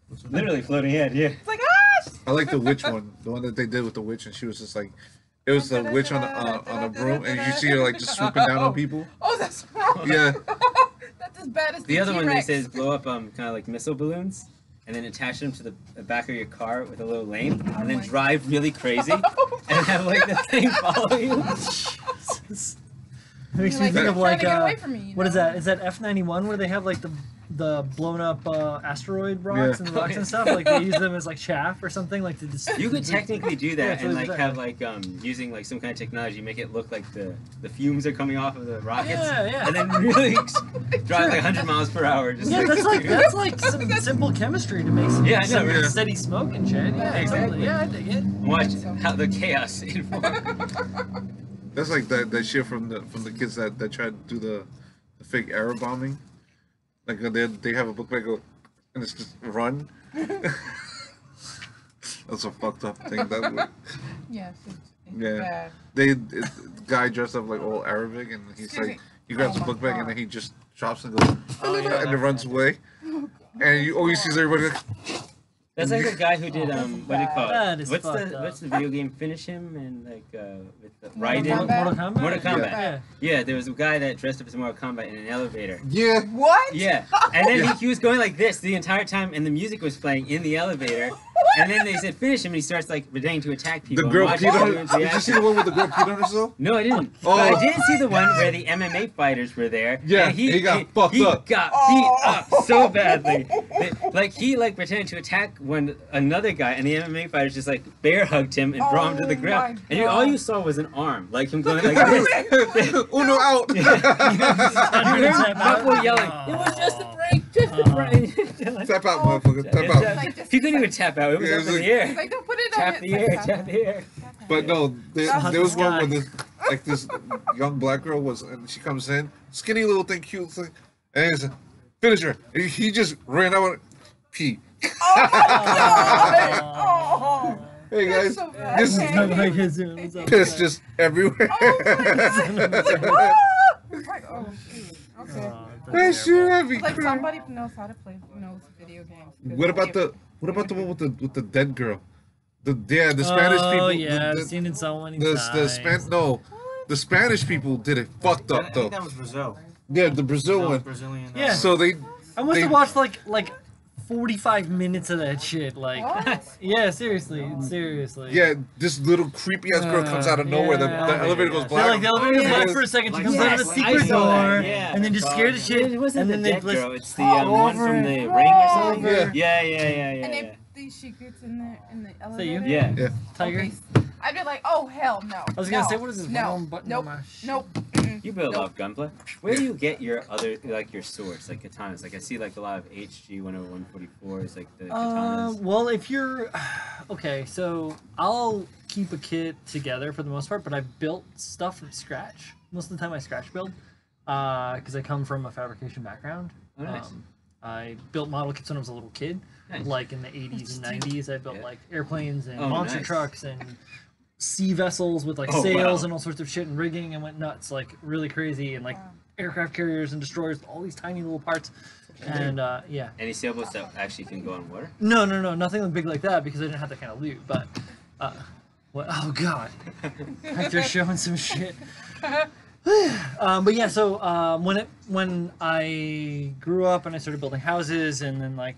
What's up? Literally floating head, yeah. It's like, ah! I like the witch one, the one that they did with the witch, and she was just like, it was the witch on a broom, and you see her like just swooping down on people. Oh, that's wrong. Yeah. That's as bad as The other one they T-Rex. say is blow up kind of like missile balloons, and then attach them to the back of your car with a little lane, and then my drive really crazy, and have like the thing follow you. It makes You're me think "You're of trying like to get away from me, you what is know?" that? Is that F-91 where they have like the blown up asteroid rocks Yeah. and rocks and stuff? Like they use them as like chaff or something like to just. You could technically do Yeah, that it's and really like bizarre. have like using like some kind of technology, make it look like the fumes are coming off of the rockets, Yeah, yeah. and then really drive like 100 miles per hour. Just Yeah, that's like some simple chemistry to make some, Yeah, I know, some yeah. steady smoke and shit. Yeah, exactly. Yeah, I dig it. watch how the chaos involved. That's like that shit from the kids that tried to do the fake air bombing. Like they have a book bag go, and it's just run. That's a fucked up thing. That would, Yes, it's yeah. bad. Guy dressed up like all Arabic, and he's Excuse like me. he grabs Oh a my book bag God. and then he just drops and goes, Oh, yeah, and then runs away. And you always sees everybody like, That's like the guy who did That's what do you call That it? is What's fucked the up. what's the video game Finish Him and like with the Mortal Raiden? Kombat? Mortal Kombat. Mortal Kombat. Yeah. Yeah, there was a guy that dressed up as Mortal Kombat in an elevator. yeah. What? Yeah, and then he was going like this the entire time, and the music was playing in the elevator. And then they said finish him, and he starts like pretending to attack people. The and girl watching peed on everyone's her. Did you see the one with the girl peed on herself? No, I didn't. Oh. But I did see the one where the MMA fighters were there. Yeah, and he got fucked up. He got beat up so badly. Like he like pretended to attack another guy, and the MMA fighters just like bear hugged him and brought him to the Oh ground. my And all God. you saw was an arm, like him going like this. Uno out. You heard people yelling, Oh. "It was just a break, just a break." Tap out, motherfucker. Tap out. Like, just- He couldn't even tap out. It was Yeah, up it in was the air. It's like, don't put it on Tap it. the air, tap the air. But no, there was one Sky. where this young black girl was, and she comes in, skinny little thing, cute thing, and he's finish her. And he just ran out and pee. Oh, Hey guys, that's so bad. this is Okay. I'm like, "Hey, Zoom, what's up?" piss just everywhere. Oh my God. It's like, oh! It's like, oh, shoot. Okay. Oh, That that's shit terrible. heavy. It's like somebody knows how to play video games. What about the one with the dead girl? The Spanish people. Oh yeah, the, I've seen it so many the times. the Spanish people did it fucked I up think though. that was Brazil. Yeah, the Brazil one. Brazilian. Yeah. So they I must they- have watched like 45 minutes of that shit. Like, What? yeah, seriously. Yeah, this little creepy ass girl comes out of nowhere. Yeah. The elevator goes They're black. like the elevator yeah. black for a second. She Like, comes out of the yes, secret I saw that, door, yeah. and then just scared the shit. It wasn't and the then they dead list- girl. It's the Oh, one over from it. the ring or something. Yeah. Yeah. And she gets in the elevator. you? Yeah. Yeah. Tiger. Okay. I'd be like, oh hell no. I was gonna no, say, what is this No. one button Nope. on my shit? Nope. Mm-mm. You build Nope. off gunplay. Where do you get your other like your swords, like katanas? Like I see like a lot of HG 10144s, like the katanas. Well, if you're okay, so I'll keep a kit together for the most part, but I built stuff from scratch. Most of the time, I scratch build because I come from a fabrication background. Oh, nice. I built model kits when I was a little kid, Nice. like in the 80s and 90s. I built Yeah. like airplanes and Oh, monster nice. trucks and sea vessels with like Oh, sails wow. and all sorts of shit and rigging and went nuts, like really crazy, and like aircraft carriers and destroyers, all these tiny little parts. And yeah. Any sailboats that actually can go on water? No, nothing big like that because I didn't have that kind of loot. But, what? Oh God, Hector's showing some shit. But yeah, so when I grew up and I started building houses and then like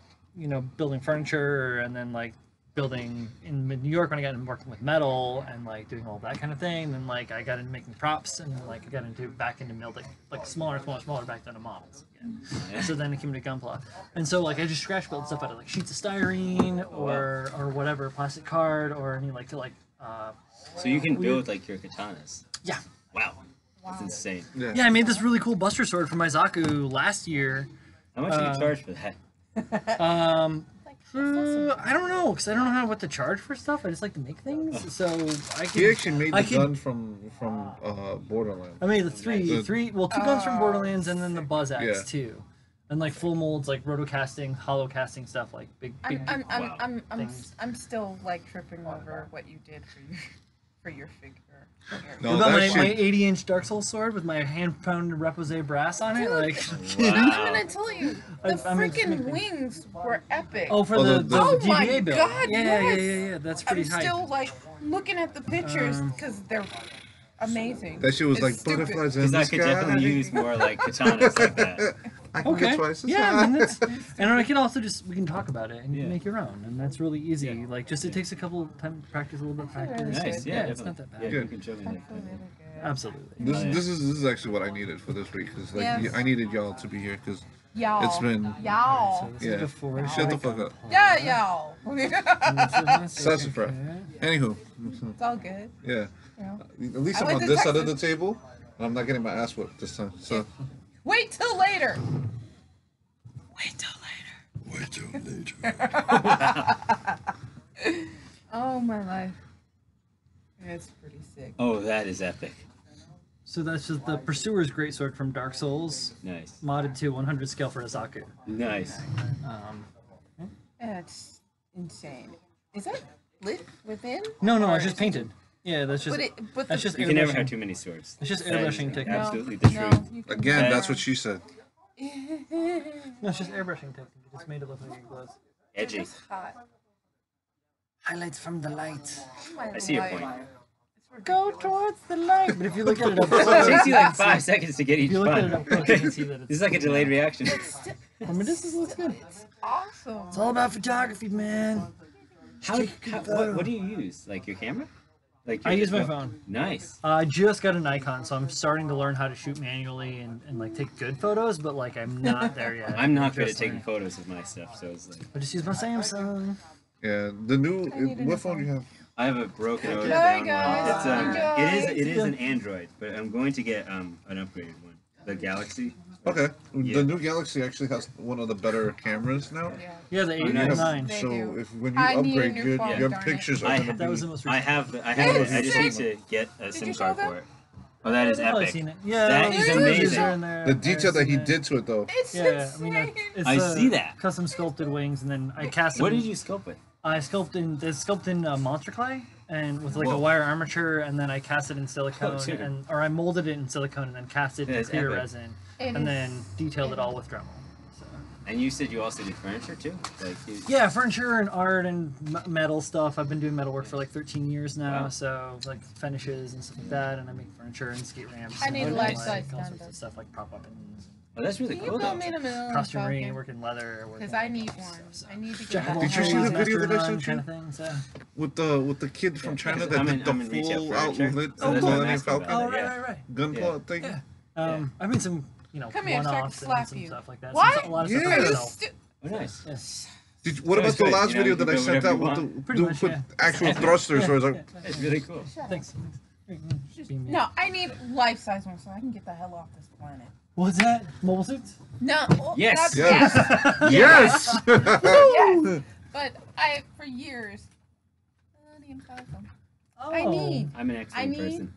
building furniture and then like building in New York when I got into working with metal and like doing all that kind of thing, then like I got into making props and like I got back into building like smaller back down to models again. So then it came to Gunpla, and so like I just scratch build stuff out of like sheets of styrene or whatever, plastic card or any like So you can build like your katanas. yeah. Wow. That's insane. Yeah, I made this really cool Buster Sword for my Zaku last year. How much do you charge for that? Um, Like I don't know, because I don't know what to charge for stuff. I just like to make things, so I can. He actually made I the can- gun from Borderlands. I made the three, well, 2 guns from Borderlands and then the Buzz Axe Yeah. too, and like full molds, like rotocasting, hollow casting stuff, like big I'm still like tripping over what you did for your figure. No, What about that my shit. 80-inch Dark Souls sword with my hand-pounded repoussé brass on it? Like, I'm Wow. gonna tell you, the I mean, freaking making- wings were epic. oh, for Oh, the the- Oh GBA my build. God, yeah, yes. That's pretty I'm hype. still like looking at the pictures because they're amazing. That shit was It's like stupid. butterflies in Because the I could definitely sky. use more like katanas like that. I can Okay. get twice as Yeah, high. I mean, that's, and I can also we can talk about it and you Yeah. can make your own, and that's really easy. Yeah. Like, just it takes a couple time practice, a little bit of practice. really Nice, yeah, it's not that definitely. bad. Yeah, you can show me I like feel that. really good. Absolutely. This is actually what I needed for this week because like Yes. I needed y'all to be here because Y'all. it's been So Y'all. this Yeah. is before Shut the fuck up. Yeah, y'all. That's a friend. Anywho, It's all good. yeah. You know. At least I I'm went on to this side of the Texas. table and I'm not getting my ass whipped this time. So Wait till later. Wait till later. wait till later. Oh my life. It's pretty sick. Oh, that is epic. So that's just the Pursuer's Greatsword from Dark Souls, Nice. modded to 100 scale for Azaku. Nice. That's insane. Is that lit within? No, Or it's just is it- painted. Yeah, that's just But that's just You can never airbrushing. have too many swords. It's just That is airbrushing technique. absolutely the no, truth. you can Again, never. that's what she said. No, it's just airbrushing technique. It just made it look like it glows. Edgy. It's hot. Highlights from the light. My I see your life. point. It's Go ridiculous. towards the light. But if you look at it up It close, takes you like 5 seconds to get each if you look at it up one. close, you can see that This it's. is like a delayed reaction. I mean, this looks good. Awesome. It's all about photography, man. What do you use? Like your camera? Like I use my phone. Nice. I just got a Nikon, so I'm starting to learn how to shoot manually and like take good photos, but like I'm not there yet. I'm not good at just taking learning. photos of my stuff, so it's like I just use my Samsung. Yeah, the new need a new what phone do you have? I have a broken OS Bye, down guys. one. It's Enjoy. it is an Android, but I'm going to get an upgraded one, the Galaxy. Okay, Yeah. the new Galaxy actually has one of the better cameras now. Yeah. Yeah, the 8 nice. and 9. They So do. if when you I need a upgrade, new your phone, your darn it. pictures are I- gonna be. That was the most I recent. have I It's just need to get a Did SIM you card show for it. Oh, that is I've probably epic. seen it. Yeah, That there's is some amazing. images there and there. The detail that he I've seen did to it though. It's it. Yeah, I mean, insane. it's I see that. custom sculpted wings, and then I cast them. What did you sculpt with? I sculpted in monster clay and with like Whoa. a wire armature, and then I cast it in silicone, shit. or I molded it in silicone and then cast it in That's clear epic. resin, It and is- then detailed it all with Dremel. So. And you said you also did furniture too? Like you, Yeah, furniture and art and metal stuff. I've been doing metal work for like 13 years now, Wow. so like finishes and stuff like that, and I make furniture and skate ramps. I and need all life-size sorts condoms. of stuff like prop weapons, Oh, that's really Can you cool build though. me the middle costumery, working leather. Because I need one. I need to get Jack of all Did you see trades, the video master that I of none sent you? kind of thing. So. With the kid from China because that I'm did in- the I'm in retail full furniture, outlet so that's of what I'm Millennium asking about. Falcon Oh, right, Yeah. right, right. gunpla thing. Yeah. I've made some, Come here, so I can one-offs slap and some you. stuff like that. What? A lot of stuff Yeah. I Are you myself. Oh, nice. Yes. What So about it's the good, last you know, video you that can I do sent whatever out you with Pretty the much, with yeah. actual thrusters? Where I was like, It's really cool. Thanks. Beam me. No, I need life-size ones so I can get the hell off this planet. What's that? Mobile suits? No. well, Yes. that's- yes. yes. But for years. I need. I'm an X-Men need- person.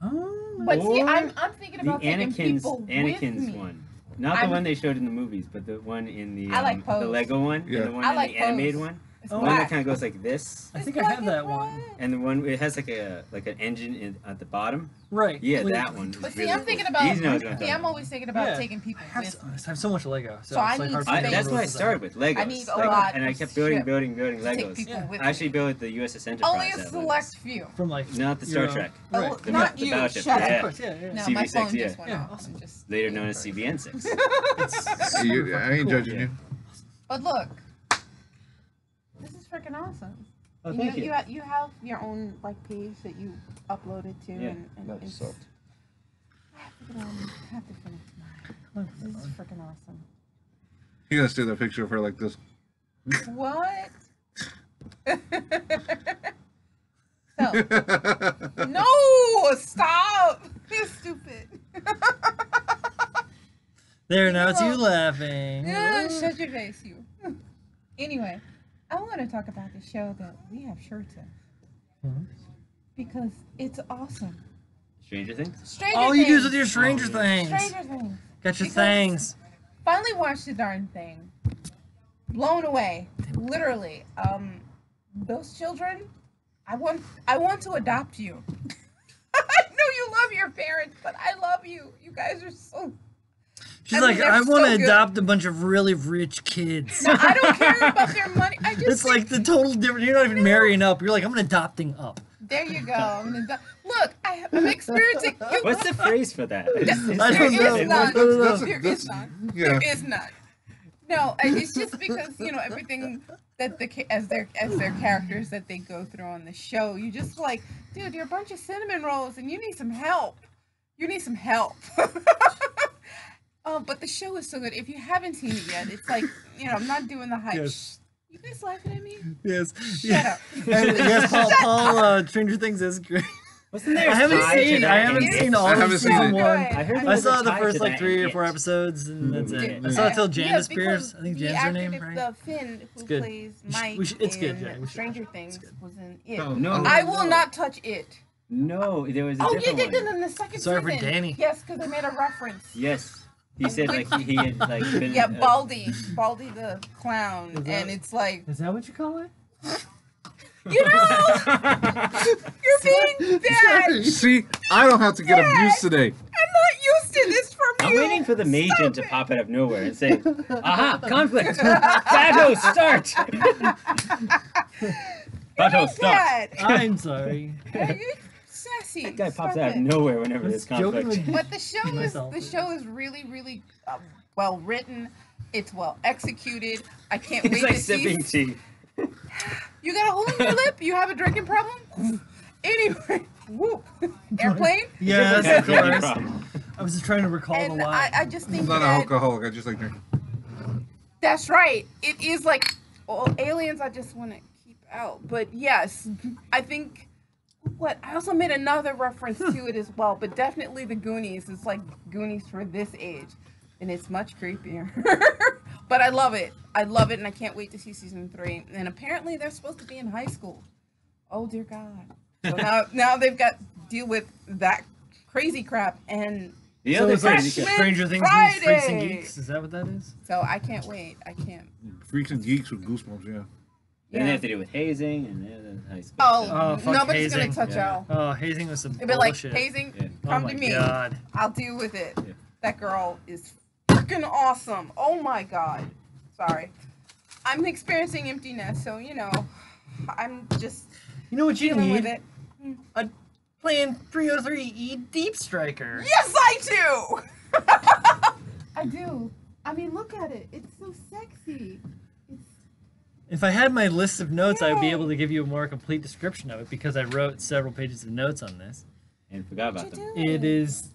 Oh, But see, Or I'm thinking The about taking people with Anakin's me. one. Not the I'm- one they showed in the movies, but the one in the I like the Pose. Lego one, Yeah. and the one I in like the animated Pose. one. It's Oh. The one that black. kind of goes like this, I It's think I black have and that white. one. and the one it has like an engine at the bottom. Right. Yeah, Wait, that one. Is But see, really I'm cool. thinking about. He knows what I'm See, talking I'm about. always thinking about Yeah. taking people I have, with so, me. I have so much Lego. So, So I it's like need hard for space. me to That's why I remove started with Legos. I need a lot and I of kept building shit Legos. to take people Yeah. with I actually me. built the USS Enterprise. Only a out of select Legos. few. from like Not the your Star own- Trek. Right. Oh, The- not the you. battleship, Shut Of yeah. up. course, yeah. No, my CB6, phone yeah. just went Yeah. off. I'm just- Later known as CBN6. I ain't judging you. But look, this is freaking awesome. Oh, you thank know, you. you have your own like page that you uploaded to, Yeah. and That it's, sucked. I have to finish mine. This is freaking awesome. You gotta steal that picture of her like this. What? So, no, stop! You're stupid. There, now it's you Well, laughing. Yeah, shut your face, you. Anyway, want to talk about the show that we have shirts of. Because it's awesome. Stranger Things? Stranger All Things. you do is with your Stranger Things. Stranger Things. Got your Because things. Finally watched the darn thing. Blown away. Literally. Those children, I want to adopt you. I know you love your parents, but I love you. You guys are so... She's I mean, like, I they're want to so good. adopt a bunch of really rich kids. No, I don't care about their money. I just It's like the total different. You're not even marrying up. You're like, I'm adopting up. There you go. Look, I'm experiencing. What's the phrase for that? I don't know. Is none. That's a- There that's- is none. yeah. There is none. No, it's just because everything that as their characters that they go through on the show, you just like, dude, you're a bunch of cinnamon rolls and you need some help. You need some help. Oh, but the show is so good. If you haven't seen it yet, it's like, I'm not doing the hype. Yes. You guys laughing at me? Yes. Shut up. And yes, Paul, Stranger Things is great. Wasn't there I haven't tie to seen that? all I of haven't seen season it. one. I heard there I was saw a the tie first to like that 3 or in 4 it. episodes, and that's it. I Yeah. saw it till Yeah, Janice because appears. I think the Jan's her actor name, that- right? The Finn who good. plays We should- Mike we should- it's good, in yeah, we should Stranger watch it. Things It's good. was in It. No, No, I will no. not touch it. No, there was a Oh, yeah, different they one. did in the second Sorry for season. Danny. Yes, because they made a reference. Yes. He said like he had like been Yeah, Baldy the clown, Is that- and it's like, Is that what you call it? you're being bad. See, I don't have to get abused today. I'm not used to this from I'm you. waiting for the Majin Stop to it. pop out of nowhere and say, "Aha, conflict! Battle start! Battle start!" Bad. I'm sorry. Are you sassy? That guy pops Stop out of it. nowhere whenever there's Just joking conflict. with- But the show is really, really well written. It's well executed. I can't It's wait like to sipping see. tea. You got a hole in your lip? You have a drinking problem? Anyway, whoop. Airplane? Yes, Yeah, of drinking course. problem. I was just trying to recall And the line. I just I'm think not an that alcoholic. I just like drinking. that's right. It is like aliens. I just want to keep out. But yes, I think. What I also made another reference to it as well, but definitely the Goonies. It's like Goonies for this age, and it's much creepier. But I love it. I love it, and I can't wait to see season 3. And apparently they're supposed to be in high school. Oh dear God! So now they've got to deal with that crazy crap, and The So other it's like crazy Freshman Stranger Things meets Freaks and Friday. Geeks. Is that what that is? so I can't wait. I can't. Freaks and geeks with goosebumps. Yeah. Then they have to do with hazing and the high school. Oh, stuff. Oh, fuck nobody's hazing. gonna touch Yeah. Al. Oh, hazing was some They'd be like, bullshit. hazing, Yeah. come oh my to me. God. I'll deal with it. Yeah. That girl is freaking awesome. Oh my God. Sorry. I'm experiencing emptiness, so I'm just You know what you dealing need? with it. Playing 303E Deep Striker. Yes, I do. I do. I mean, look at it. It's so sexy. It's If I had my list of notes, I would be Yay. able to give you a more complete description of it because I wrote several pages of notes on this. And forgot what about you them. do. It is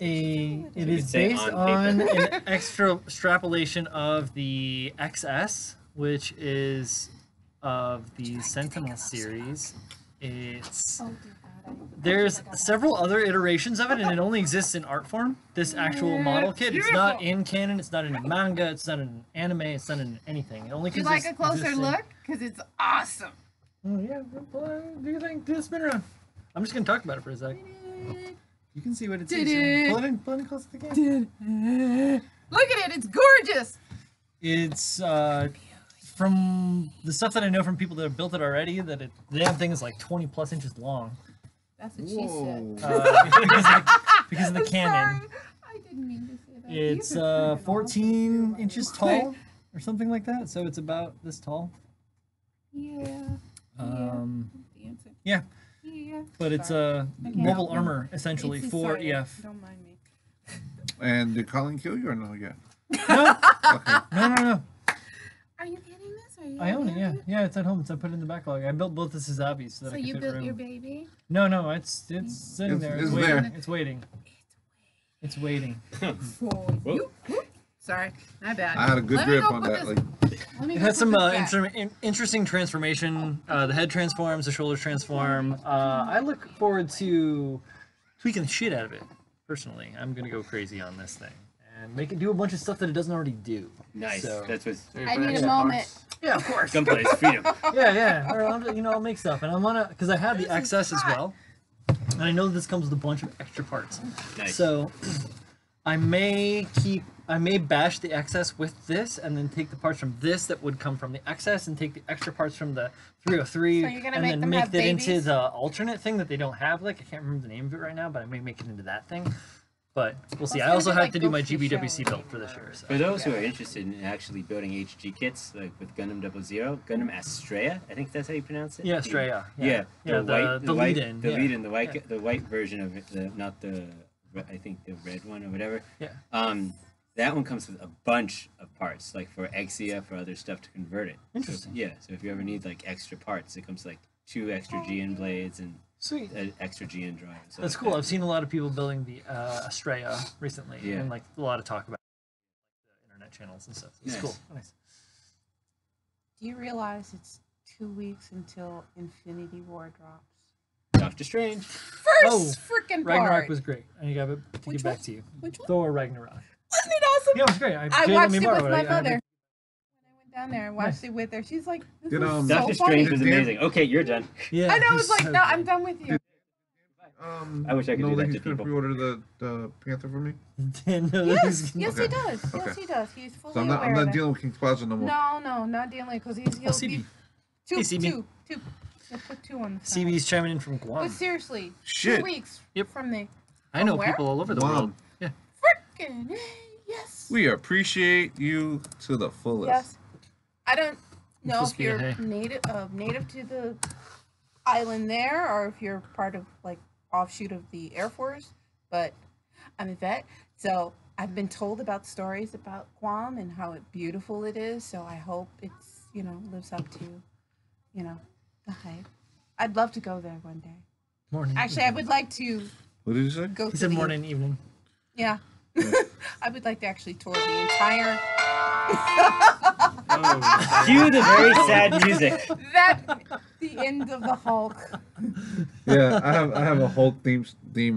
it You is could say based on on paper. an extrapolation of the XS, which is of the Sentinel series. It's Oh, dear God. there's several other iterations of it, and it only exists in art form. This actual model kit, it's not in canon, it's not in a manga, it's not in an anime, it's not in anything. It only Would you like a exists closer in- look? Because it's awesome. Oh yeah, do you think? Do the spin around. I'm just gonna talk about it for a sec. You can see what it says. Did it. Pull it in close to the camera. Look at it. It's gorgeous. It's from the stuff that I know from people that have built it already. That the damn thing is like 20 plus inches long. That's what she said. Because of the I'm cannon. sorry. I didn't mean to say that. It's These are pretty 14 inches tall or something like that. So it's about this tall. Yeah. Dancing. Yeah, Yeah. but it's Sorry. mobile armor essentially It's for sorry, EF. Don't mind me. And did Colin kill you or no yet? No, Okay. no. Are you getting this? Are you I own it. Yeah, getting yeah. It's at home. It's I put it in the backlog. I built both the Sazabis so that So I could you fit built room. your baby? No, it's sitting there. It's waiting. there. It's waiting. It's waiting. For you. Sorry, my bad. I had a good Let me grip go on put that. this- Like, let me It go had some put this back. interesting transformation. The head transforms, the shoulders transform. I look forward to tweaking the shit out of it. Personally, I'm gonna go crazy on this thing, and make it do a bunch of stuff that it doesn't already do. Nice. So, That's what's. I need a moment. yeah, of course. Gunplay's freedom. Yeah. Or I'll make stuff, and I wanna, because I have the XS as well, and I know this comes with a bunch of extra parts. Nice. So I may bash the XS with this, and then take the parts from this that would come from the XS, and take the extra parts from the 303, So you're gonna and make then them make have that into babies? the alternate thing that they don't have. Like I can't remember the name of it right now, but I may make it into that thing. But we'll see. Well, I also something have like to do my Ghost of GBWC Shell. build for this year. So. For those who are interested in actually building HG kits, like with Gundam 00, Gundam Astrea, I think that's how you pronounce it. Yeah, Straya. Yeah, Yeah, the lead-in. the Yeah. lead-in, the white version of it, not the, I think the red one or whatever. Yeah. That one comes with a bunch of parts, like for Exia, for other stuff to convert it. Interesting. So, yeah, so if you ever need like extra parts, it comes like 2 extra GN blades and Sweet. an extra GN drive. So That's cool. I've seen a lot of people building the Estrella recently, Yeah. and like a lot of talk about the internet channels and stuff. It's Nice. cool. Nice. Do you realize it's 2 weeks until Infinity War drops? Doctor Strange. First freaking part. Ragnarok was great. I got to Which get back one? to you. Which one? Thor Ragnarok. Wasn't it awesome? Yeah, it was great. I Jay let watched me it borrow with my I had mother. it. When I went down there, I watched it with her. She's like, this You know, is Doctor so Strange funny. was amazing. Okay, you're done. Yeah, I know, it I was like, so no, I'm good. done with you. I wish I could know do that he's to gonna people. pre-order the Panther for me. Didn't know that Yes, was- yes, Okay. he does. Yes, Okay. he does. He's fully So I'm aware not of it. dealing with King Plaza no more. No, not dealing because he'll CB. be two. Hey, CB. He'll put 2 on the side. CB's chiming in from Guam. But seriously, Shit. 2 weeks Yep. from the I know where? people all over the Guam. world. Yeah. frickin' yes. We appreciate you to the fullest. Yes. I don't know supposed if to be you're a hey. native to the island there, or if you're part of like offshoot of the Air Force. But I'm a vet, so I've been told about stories about Guam and how beautiful it is. So I hope it's lives up to the hype. I'd love to go there one day. Morning. Actually, I would like to What did you say? go He to said the morning, evening. Yeah. I would like to actually tour the entire Cue the very sad music. the end of the Hulk. Yeah, I have a whole theme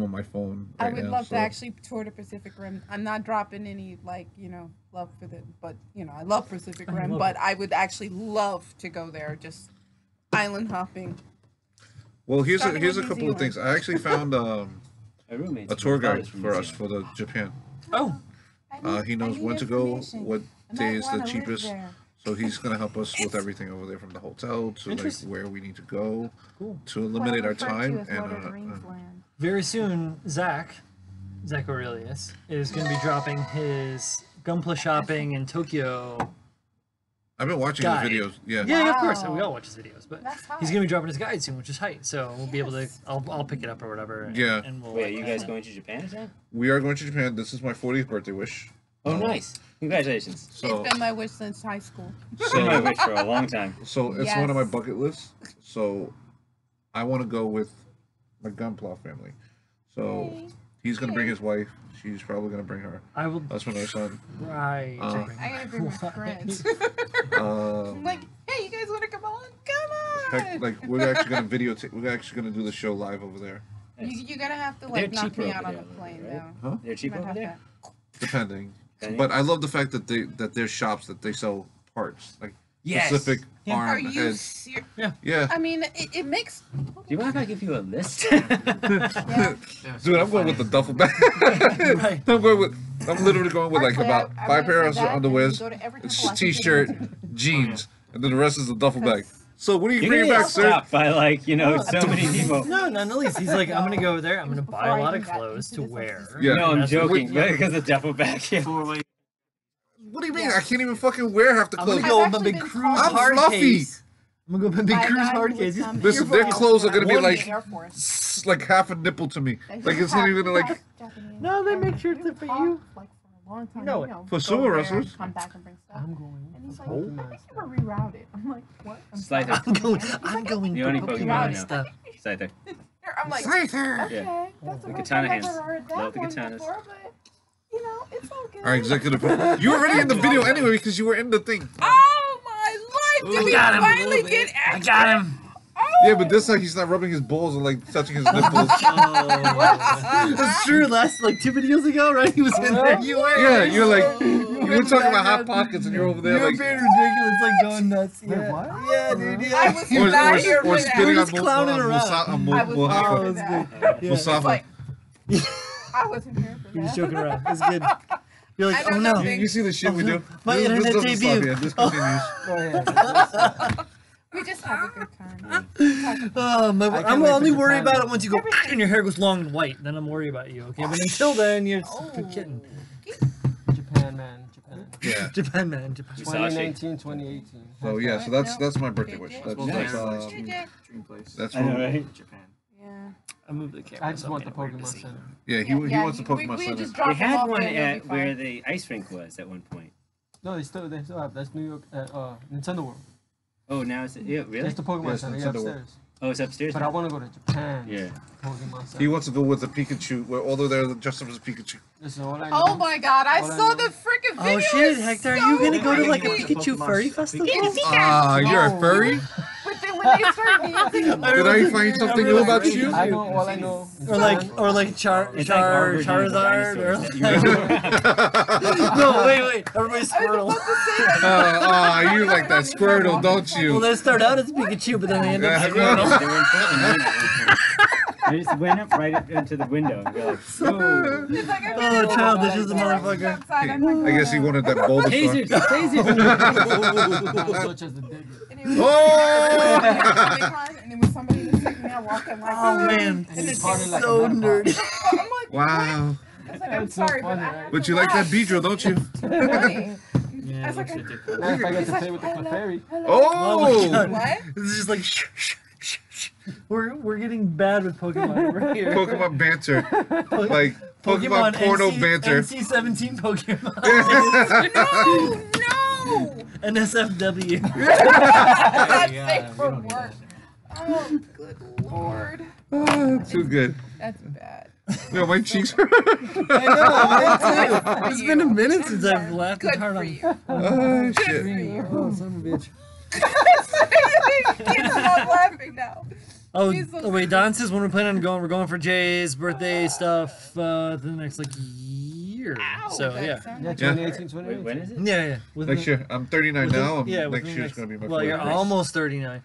on my phone. I Right would now, love so. to actually tour the Pacific Rim. I'm not dropping any love for I love Pacific Rim, love but I would actually love to go there, just island hopping. Well, here's Starting a with New couple of things. I actually found My roommate's a tour from guide college from for New us Zealand. for the Japan. Oh, He knows I when need to go, information. what I might day is the wanna live cheapest. there. So he's gonna help us with everything over there, from the hotel to like Interesting. where we need to go cool. to eliminate our What I refer time. to as Lord of the Rings And land. Very soon, Zach Aurelius, is going to be dropping his Gunpla shopping in Tokyo. I've been watching Guide. his videos. Yeah. Yeah, of course. Wow. We all watch his videos, but That's hot. he's going to be dropping his guide soon, which is hype. So we'll be able to. Yes. I'll pick it up or whatever. And, Yeah. And we'll. Wait, are you guys going to Japan or something? We are going to Japan. This is my 40th birthday wish. Oh, nice. Congratulations. So, It's been my wish since high school. It's been my wish for a long time. so it's one of my Yes. bucket lists. So I want to go with my Gunpla family. So Yay. he's gonna bring his wife. She's probably gonna bring her I will husband or son. try. Uh, to bring I gotta bring my friends. Um, I'm like, hey, you guys wanna come on? Come on! heck, like we're actually gonna videotape. We're actually gonna do the show live over there, You're gonna have to They're like knock cheaper me over out on there the a little plane bit, right? though. huh? They're cheap Might over have there? Depending. Depending? But I love the fact that there's shops that they sell parts, like specific Yeah. Are arm you heads. serious? Yeah, I mean, it makes. Do you mind if I give you a list? Yeah. dude, I'm going with the duffel bag. Right. I'm literally going with like Actually, about I 5 would've pairs said of that, and underwears, go to every it's temple I could get t-shirt, into. jeans, and then the rest is a duffel bag. So what are you You're bringing gonna back, get sir? stopped by like, so many people. No, not the least. He's like, I'm gonna go over there. I'm gonna buy Before a I lot of even got clothes into to this, wear. Yeah. No, I'm That's what- joking. Because of duffel bag. Yeah. What do you mean? I can't even fucking wear half the I'm clothes. gonna go I've with my actually big been cruise told- I'm hard fluffy. case. I'm gonna go with my big My cruise guy hard would case. come Listen, here their for clothes are gonna be the like Air Force. like half a nipple to me. Like it's not even like Japanese. No, they And make sure we it's would for talk, you. Like for a long time. know you it. For go sumo there wrestlers. and come back and bring stuff. I'm going. And he's like, Oh. I think you were rerouted. I'm like, what? I'm Slide sorry. I'm going. He's I'm like, going The for only Pokemon Pokemon I know. stuff. Scyther. I'm like, Scyther. okay, Yeah. that's the The first katana time I've hands. ever heard that Love the one katanas. before, but it's all good. Our executive. You were already in the video anyway because you were in the thing. Oh my life! Did Ooh, we got him. finally get I extra? got him. Oh Yeah, but this time he's not rubbing his balls and like touching his nipples. That's true. Last like 2 videos ago, right? He was in there. You were. Yeah, you're like you were talking about hot pockets and you're over there You're like being ridiculous, like going nuts. Wait, Yeah. what? Yeah, dude. Yeah. I was not here for that. spitting We're on just clowning around. I was Oh, here it for was that. good. Yeah. Musafa. Like, I wasn't here for You're just that. joking around. It's good. You're I like, oh don't no. know, You see the shit we do? My This internet doesn't stop debut. yet. This continues. Oh, yeah. We just have a good time. I'm only worried Japan. about it once you go and your hair goes long and white. Then I'm worried about you. Okay, but until then, you're kidding. Japan, man. Japan. Yeah. Japan, man. Japan. 2019, 2018. So yeah, so that's my birthday wish. That's Nice. Dream place. that's I know, from, right? Japan. Yeah. I moved the camera. I just so want the I'm getting weird Pokemon to see. Center. yeah, he wants the Pokemon we Center. just They dropped him had off one there, he'll at be where fine. the ice rink was at one point. No, they still have. That's New York, Nintendo World. Oh, now it's yeah, really? That's the Pokemon Yes, Center. Nintendo Yeah, World. upstairs. Oh, it's upstairs. But I now? want to go to Japan. Yeah. Pokemon Center. He wants to go with the Pikachu, where although they're dressed up as a Pikachu. Listen, all I know. Oh my god, I All I saw know- the freaking video. Oh shit, It's Hector, are so you gonna go to like a crazy. Pikachu furry festival? Ah, you're a furry? But then when they start dancing, Did I find something new about you? I know all I know. Or like It's like Arbor Giant Charizard or dinosaurs that no, wait, everybody's I was Squirtle. about to say that. You like that Squirtle, don't Well, you? they start out as Pikachu, but then they end up Yeah. Squirtle. They were in Portland, right, at one point. I just went up right up into the window and be like, whoa. It's like I Oh, child, this is a motherfucker. outside, I'm like, I guess he wanted that Bulbasaur. Tasers, tasers. Such as the dead. and it was- Oh! and it was somebody was sitting there walking like, Oh man, and it's Party like so a nerdy. I'm like, Wow. I was like, I'm That's so sorry, funny, but right? But you like that Beedrill, don't you? funny. Yeah, I was like, Now if I get to play with the Clefairy. Oh! God. what? This is just like we're getting bad with Pokemon over here. Pokemon banter. Like Pokemon porno banter. NC-17 Pokemon. No! NSFW. That's Yeah, safe we for don't need work. Oh, good lord. Too good. That's bad. No, my cheeks hurt. I know. It's been a minute since I've laughed Good hard for on. you. Oh, Good for shit. you. Oh, son of a bitch. Kids are not laughing now. Oh, He's so- oh wait, Don says when we're planning on going, we're going for Jay's birthday stuff the next like year. Ow, So that yeah. sounded Yeah, like- 2018, Wait, 2018. when is it? Yeah. Within Next the- year. I'm 39 within- now. yeah, Next within the year's going to be my Well, you're 40th. almost 39.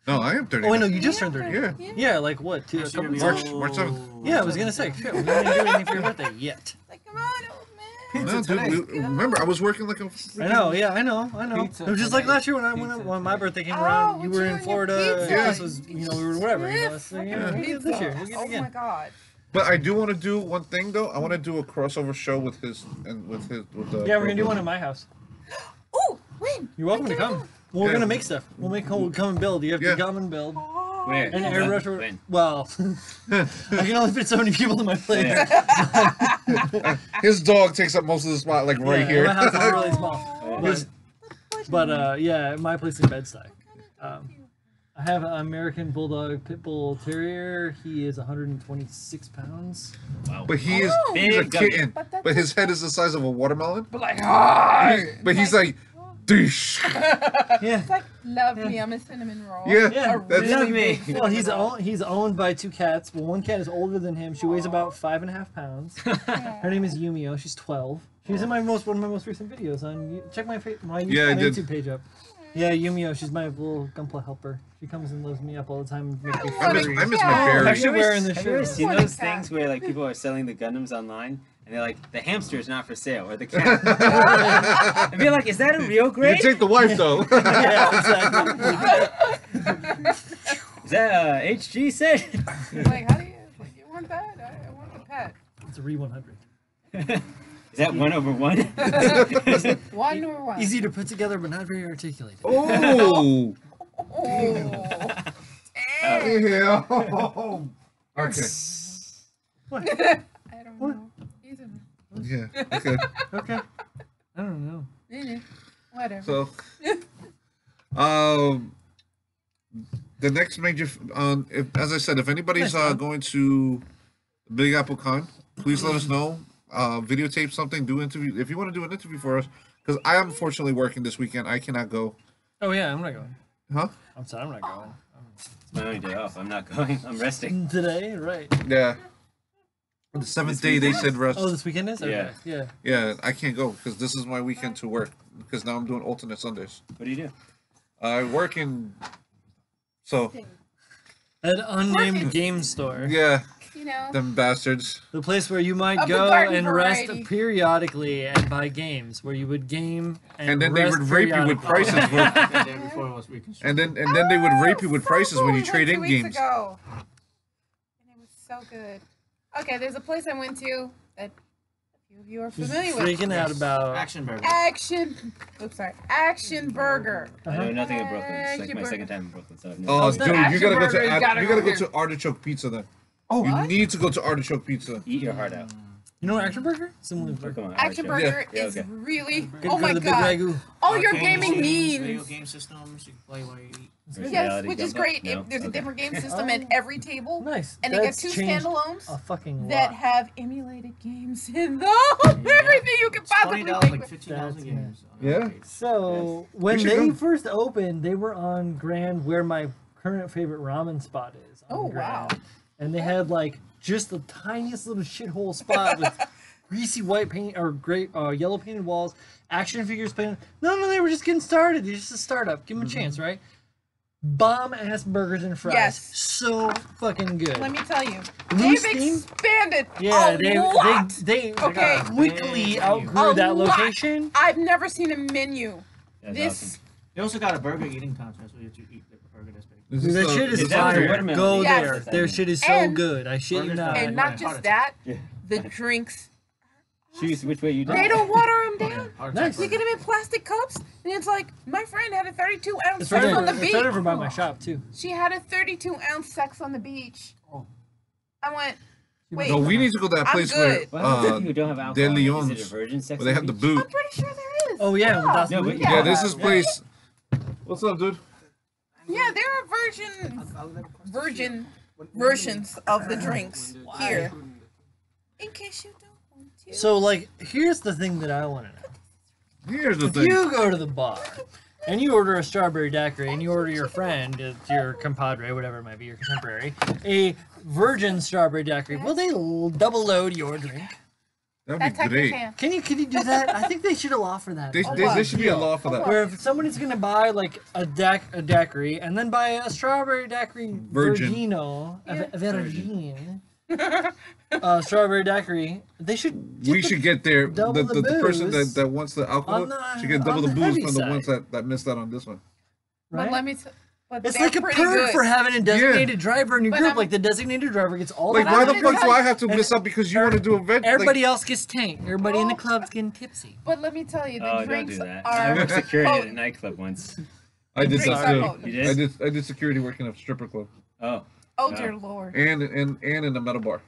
No, I am 39. Oh wait, no, you just turned 30. Yeah. Yeah, like what? A couple March, months? March 7th. Yeah, I was gonna say, shit, we didn't do anything for your birthday yet. Like, come on, old man. No, dude, remember, I was working like a... I know, yeah, I know. Pizza It was just like today. last year when my birthday came around. You with were you in and your Florida. pizza. Yeah. This was, we were whatever. So, yeah, we'll get it this year. We'll get it Oh again. my god. But I do want to do one thing, though. I want to do a crossover show with the... Yeah, we're gonna do one at my house. Oh, when? You're welcome to come. Well, we're Yeah. gonna make stuff. We'll come and build. You have Yeah. to come and build. Where? And airbrush. When? Well, I can only fit so many people in my place. Yeah. His dog takes up most of the spot, like right Yeah, here. My house is really small. But yeah, my place in Bed-Stuy. I have an American Bulldog Pit Bull Terrier. He is 126 pounds. Wow. But he's Oh. a Big gummy. kitten. But that's But his head is the size of a watermelon. But like, ah! But he's like, Deesh. Yeah. It's like, love me, I'm a cinnamon roll. Yeah, Yeah, A that's- really Love me. big Well, cinnamon roll. he's owned by 2 cats. Well, one cat is older than him. She weighs about 5.5 pounds. Her name is Yumio. She's 12. She's in one of my most recent videos on. Check my Yeah, I did. YouTube page up. Yeah, Yumio. She's my little Gunpla helper. She comes and loves me up all the time and makes me I miss furry. my Oh, fairy. Have you wearing the Have you ever shirt? seen What those is that? things where like people are selling the Gundams online and they're like, the hamster is not for sale or the cat? I'd be like, is that a real You grade? can take the wife though. Yeah, exactly. Is that HG said? Like, how do you want that? I want the pet. It's a Re 100. Is that 1/1? 1 or 1? Easy to put together, but not very articulated. Oh. Oh. Yeah. Okay. What? I don't What? know. He's a... Yeah. Okay. Okay. I don't know. Whatever. So, the next major, as I said, if anybody's going to Big Apple Con, please let us know. Videotape something. Do interview if you want to do an interview for us, because I am unfortunately working this weekend. I cannot go. Oh yeah, I'm not going. Huh? I'm sorry, I'm not going. It's my only day off. I'm not going. I'm resting. Today, right? Yeah. The 7th day they said rest. Oh, this weekend is? Okay. Yeah. Yeah, I can't go because this is my weekend to work because now I'm doing alternate Sundays. What do you do? I work in. So. An unnamed game store. Yeah. You know. Them bastards. The place where you might Of the go garden and variety. rest periodically and buy games, where you would game And then they rest would rape you with periodically. prices. The day before it was reconstructed. and then they would rape you with prices when you We trade went in 2 weeks games. Ago. And it was so good. Okay, there's a place I went to that a few of you are familiar with. Freaking out about. Action Burger. Action Burger. I know nothing of Brooklyn. It's like Thank my you, second Burger. time in Brooklyn, so I've Oh, never. that dude, you Action gotta go Burger, you gotta to go here. Artichoke Pizza then. Oh, You What? need to go to Artichoke Pizza. Eat your heart out. you know Action Burger? Similar Oh, come on. Action Artichoke. Burger Yeah, is okay. really. Go Oh to my the big god. ragu. All your Arcade gaming machines, Video needs. game systems, you can play while you eat. Yes, Personality which is gumbo? great. No? There's a Okay. different game system Oh. at every table. Nice. And they got That's 2 changed standalones a fucking that lot. have emulated games in them. Everything you can It's possibly $20, think like of. 15,000 That's games. Yeah. So when should they go. first opened, they were on Grand, where my current favorite ramen spot is. On Oh, Grand. wow. And they had like just the tiniest little shithole spot with greasy white paint or great yellow painted walls, action figures painted. No, they were just getting started. They're just a startup. Give them a chance, right? Bomb ass burgers and fries. Yes. So fucking good. Let me tell you, Loose they've steam? expanded Yeah, a lot. they Okay. quickly A outgrew that lot. location. I've never seen a menu That's this. awesome. They also got a burger eating contest where you have to eat the burger that's big. Is Dude, this that the- shit is Is that the fire. watermelon? Go Yes. there. Their shit is so And- good. I shit you Burgers not. are- And not heart just attack. that, the drinks. Choose which way you do. They don't water them down. Heart Nice. attack You get them in plastic cups, and it's like my friend had a 32-ounce It's sex right on the over, beach. it's right over by my shop too. She had a 32-ounce sex on the beach. Oh. I went, wait. No, we need to go to that I'm place good. where Well, if you don't have alcohol, De is it Leon's, a virgin sex where they on have the beach? boot. I'm pretty sure there is. Oh yeah, without No, the but yeah. Yeah, this is Yeah. place. What's up, dude? Yeah, there are virgin versions of the drinks here. In case you don't want to. So like, here's the thing that I want to know. Here's the If thing. you go to the bar and you order a strawberry daiquiri and you order your friend, your compadre, whatever it might be, your contemporary, a virgin strawberry daiquiri, will they double load your drink? That'd That be technically great. can. Can you do that? I think they should allow for that. They, Oh, they, wow. there should be a law for that. Where if somebody's gonna buy like a daiquiri and then buy a strawberry daiquiri Virgin. Virgino, Yeah. a virgin, strawberry daiquiri, they should. We should get there. double The the person booze that wants the alcohol on the- should get double on the the booze heavy from the side. ones that missed out on this one. But Right? let me but It's they're like a pretty perk good. for having a designated driver in your But group. I'm- Like the designated driver gets all Like, the why the gonna fuck do tell I you- have to miss out because you want to do a event? Everybody else gets tanked. Everybody in the club's getting tipsy. But let me tell you, the Oh, don't drinks do that. are. I worked security at a Oh, nightclub once. I did drinks that are too. potent. You did? I did security working at a stripper club Oh, Oh No. dear lord. and in a metal bar.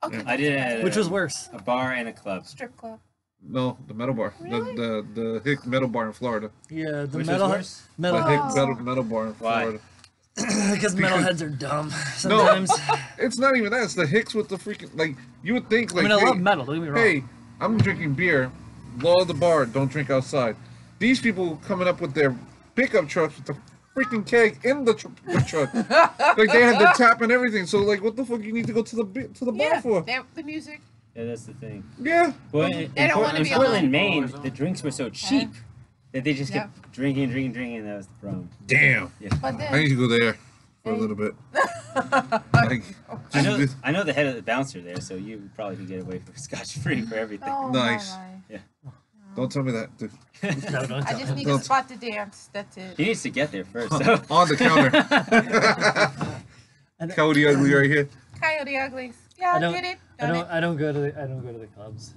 Okay. I did it at Which was worse. a bar and a club. Strip club. No, the metal bar. Really? The Hick metal bar in Florida. Yeah, the Which was metal worse? metal The Hick Oh. metal bar in Why? Florida. because metalheads are dumb sometimes. It's not even that. It's the Hicks with the freaking like. You would think I like, mean, I hey, love metal. Don't get me wrong. hey, I'm drinking beer. Law of the bar, don't drink outside. These people coming up with their pickup trucks with the freaking keg in the truck. Like they had the tap and everything. So like, what the fuck you need to go to the bar Yeah. for? The music. Yeah, that's the thing. Yeah. But They don't wanna in be Portland, alone. Maine, the drinks were so cheap that they just Yep. kept drinking, and that was the problem. Damn. But I then need to go there for a little bit. Like, just I know the head of the bouncer there, so you would probably could get away for scotch free for everything. oh, Nice. my. don't tell me that, dude. No, don't I tell just him. need Don't- a spot to dance. That's it. He needs to get there first. So. On the counter. Cody Ugly right here. Coyote Uglies. Yeah, I I don't. did it. I Done don't. I don't go to the. I don't go to the clubs.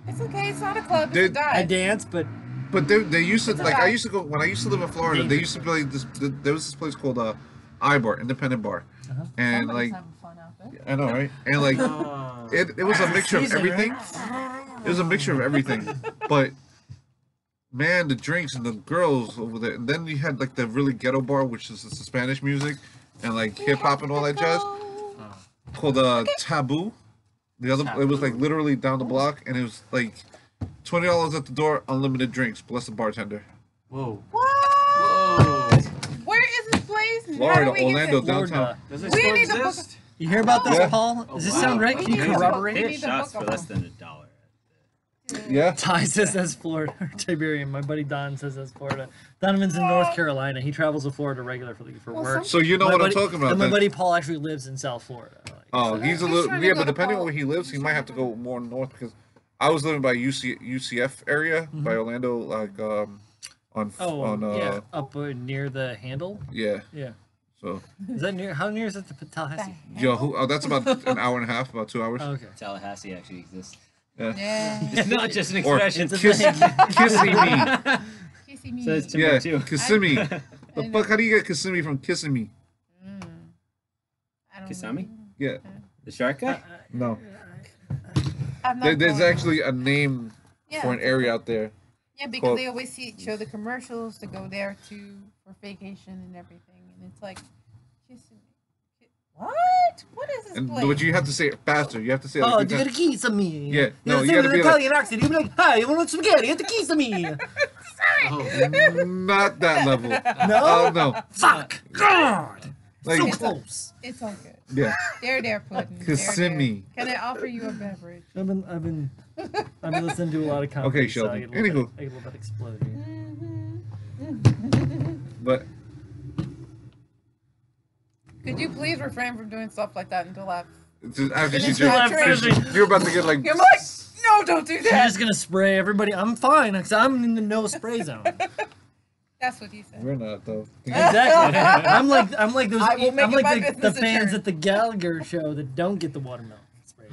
it. It's okay. It's not a club. It's Dude, a I dive. dance, but But they used to like I alright. used to go when I used to live in Florida. They used to play this. There was this place called iBar, Independent Bar, and Somebody's like having fun out there. I know, right? And like it was a mixture of Season, everything. right? It was a mixture of everything, but man, the drinks and the girls over there. And then you had like the really ghetto bar, which is the Spanish music and like hip hop and all that jazz, called Taboo. The other, it was like literally down the block, and it was like $20 at the door, unlimited drinks, bless the bartender. Whoa. What? Whoa. Where is this place? Florida, we get Orlando, this? downtown. Florida. Does this We still need the book. exist? You hear about this, Yeah. Paul? Does this wow. sound right? We Can you need to- corroborate? we They need have to shots book for a less home. than $1. Yeah. Ty says that's Florida. Tiberian. My buddy Don says that's Florida. Donovan's in North Carolina. He travels to Florida regularly for Well, work. So you know My what buddy- I'm talking about. And my then. buddy Paul actually lives in South Florida. Oh, So he's a he's little trying to yeah, go but to depending on Paul. where he lives, he He's might trying have to to go more north because I was living by UCF area by Orlando, like on yeah, up near the Handle. yeah. Yeah. So Is that near? How near is it to Tallahassee? that's about an hour and a half, about 2 hours. Oh, okay. Tallahassee actually exists. Yeah. It's not just an Or expression. It's a kiss, thing. kissing me. Kissy me. So it's Yeah, Timbuktu. Kissimmee. I The know. fuck? How do you get Kissimmee from Kissimmee? I don't Kisami? know. Yeah, The shark guy? no. I'm not There's going. actually a name Yeah. for an area out there. Yeah, because Well- they always show the commercials to go there for vacation and everything, and it's like, kissing me. What? What is this And place? but you have to say it faster. You have to say it Oh, like you three got a times. kiss of me. Yeah, no, you you gotta an be like- Italian accent. You be like, "Hi, you want spaghetti? Get the kiss of me." Oh, Not that level. No. Oh no. Fuck. God. Like So close. It's all good. yeah. There, pudding. Kissimmee. Can I offer you a beverage? I've been listening to a lot of comedy. Okay, so I Sheldon. get a little Anywho. bit- I get a little bit exploded. But Could you please refrain from doing stuff like that until after? just after she It's just not finished, you're about to get like. I'm like, no, don't do She's that. just gonna spray everybody. I'm fine because I'm in the no spray zone. That's what he said. We're not though. Exactly. I'm like those. I will make I'm it my like the business to fans turn. at the Gallagher show that don't get the watermelon spray.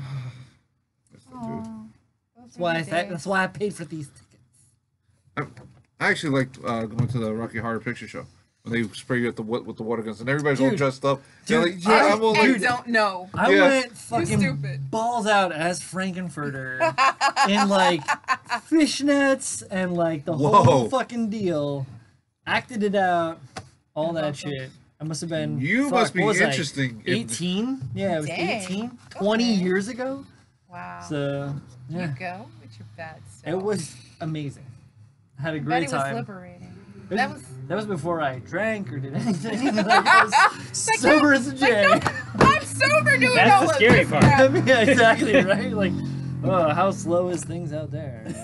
That's why I paid for these tickets. I actually liked going to the Rocky Horror Picture Show when they spray you with the water guns and everybody's all Dude. dressed up. They're Dude, like, yeah, I'm all I like, don't know. I Yeah. went fucking stupid. balls out as Frankenfurter in like fishnets and like the Whoa. whole fucking deal. Acted it out, all that shit. I must have been. You fuck, must be what was I, interesting if- 18? Yeah, it was Dang. 18. 20 Okay. years ago. Wow. So You yeah, go with your bad self. it was amazing. I had a I bet great it was time. liberating. It That was. that was before I drank or did anything. Like, I was sober as a jay. I'm sober doing That's all the of scary this part. crap. Yeah, exactly, right? Like, oh, how slow is things out there? It's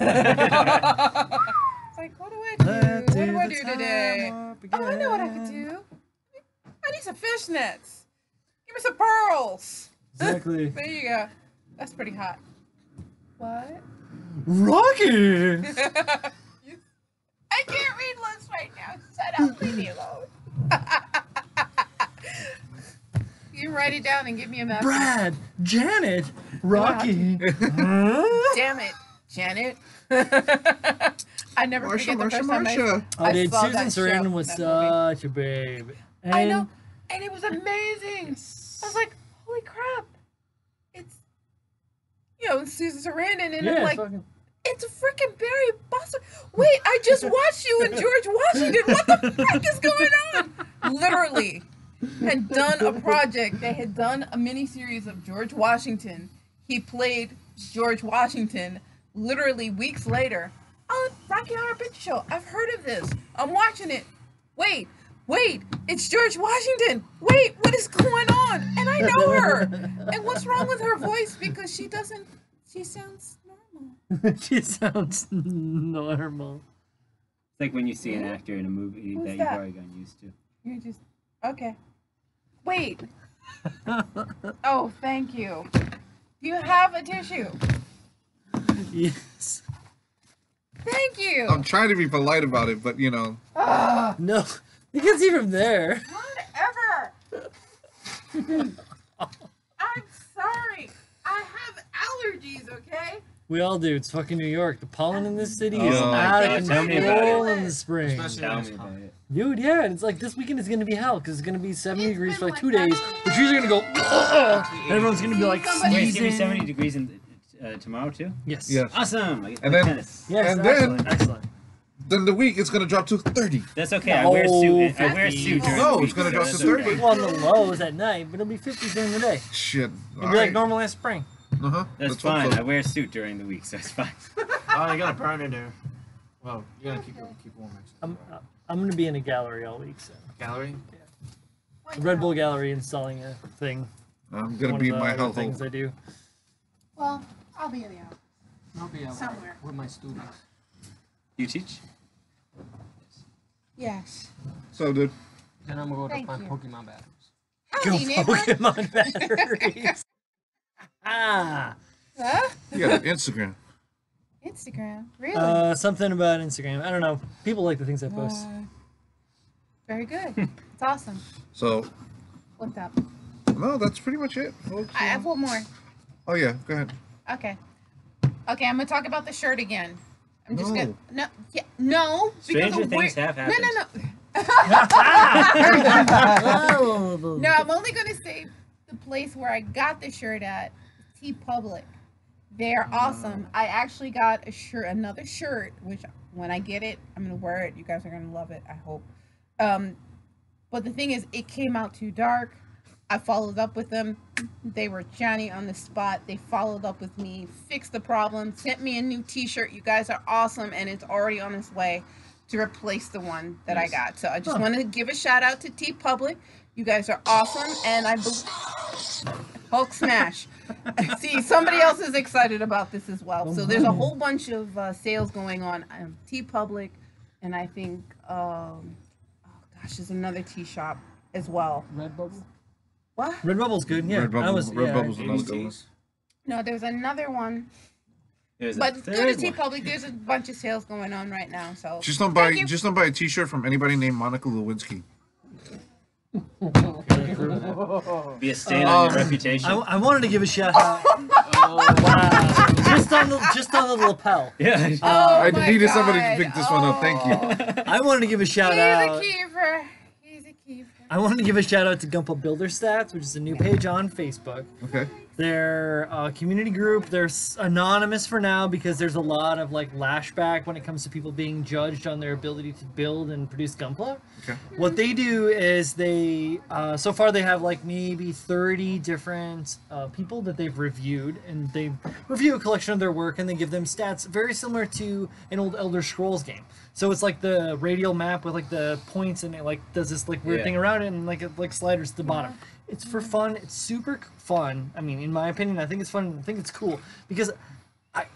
like, what do I do? What do I do today? Oh, I know what I could do. I need some fishnets. Give me some pearls. Exactly. There you go. That's pretty hot. What? Rocky! I can't read lips right now. Shut up. Leave me alone. You write it down and give me a message. Brad, Janet, Rocky. Damn it, Janet. I never forget the first time Marsha. Oh, I dude, saw Susan that show, Sarandon was that movie. such a babe. And I know, and it was amazing. I was like, holy crap. It's, Susan Sarandon, and Yeah, I'm like, fucking, it's a freaking Barry Boston. Wait, I just watched you and George Washington. What the fuck is going on? Literally had done a project. They had done a miniseries of George Washington. He played George Washington literally weeks later on Rocky Horror Picture Show. I've heard of this. I'm watching it. Wait, it's George Washington. Wait, what is going on? And I know her. And what's wrong with her voice? Because she sounds normal. she sounds normal. It's like when you see an actor in a movie Who's that you've that? already gotten used to. You just okay. Wait. Oh, thank you. Do you have a tissue? Yes. Thank you. I'm trying to be polite about it, but No, you can see from there. Whatever. I'm sorry. I have allergies, okay? We all do. It's fucking New York. The pollen in this city Oh is my out God, of tell me about control it. in the spring. Especially Tell when me it's about hot. it. Dude, yeah, and it's like this weekend is gonna be hell because it's gonna be 70 It's degrees been for like like 2 that. days. The trees are gonna go, and everyone's gonna be like Somebody- Wait, it's gonna be sneezing. 70 degrees tomorrow too? Yes. yeah. Awesome! I get to And play then- tennis. Yes. And then- excellent. Excellent. then the week it's gonna drop to 30. That's okay. I wear a suit. I wear a 50. suit during No, the it's week, gonna so drop to that's 30. okay. Well, on the lows at night, but it'll be 50s during the day. Shit. It'll be like normal as spring. Uh-huh. That's Let's hope fine. so. I wear a suit during the week, so it's fine. Oh, you gotta burn it there. Well, you gotta keep warm. Actually. I'm gonna be in a gallery all week, so. Gallery. Red Bull Gallery installing a thing. I'm gonna One be of the my other household. things I do. Well, I'll be in the office. I'll be out Somewhere. with my students. You teach? Yes. So, dude. Then I'm gonna go to Thank find you. Pokemon battles. Go Howdy, neighbor. Pokemon batteries. Ah. Huh? You got an Instagram. Instagram. Really? Something about Instagram. I don't know. People like the things I post. Very good. It's awesome. So, What's up? no, that's pretty much it, folks. I have one more. Oh yeah, go ahead. Okay. Okay, I'm gonna talk about the shirt again. I'm just No. gonna no. Stranger of things have happened. No. No, I'm only gonna say the place where I got the shirt at, T Public. They're awesome. I actually got another shirt, which when I get it, I'm gonna wear it. You guys are gonna love it, I hope. But the thing is, it came out too dark. I followed up with them. They were Johnny on the spot. They followed up with me, fixed the problem, sent me a new t-shirt. You guys are awesome, and it's already on its way to replace the one that I got. So I just want to give a shout out to T Public. You guys are awesome, and I believe Hulk smash. See, somebody else is excited about this as well. So there's a whole bunch of sales going on. T Public, and I think there's another tea shop as well. Redbubble. What? Redbubble's good. Yeah, Redbubble's another good one. No, there's another one. There's a But go to third T one. Public. There's a bunch of sales going on right now. So Just don't buy Thank you. a T-shirt from anybody named Monica Lewinsky. Be a stain on your reputation. I wanted to give a shout out. Wow. Just on the lapel. Yeah. Oh I my needed somebody to God. pick this one up. Thank you. I wanted to give a shout He's out. a keeper. He's a keeper. I wanted to give a shout out to Gumpa Builder Stats, which is a new page on Facebook. Okay. They're a community group. They're anonymous for now because there's a lot of like lashback when it comes to people being judged on their ability to build and produce Gunpla. Okay. What they do is they, so far they have like maybe 30 different people that they've reviewed, and they review a collection of their work and they give them stats very similar to an old Elder Scrolls game. So it's like the radial map with like the points, and it like does this like weird Yeah. thing around it, and like it like sliders to the bottom. It's for fun. It's super fun. I mean, in my opinion, I think it's fun. I think it's cool because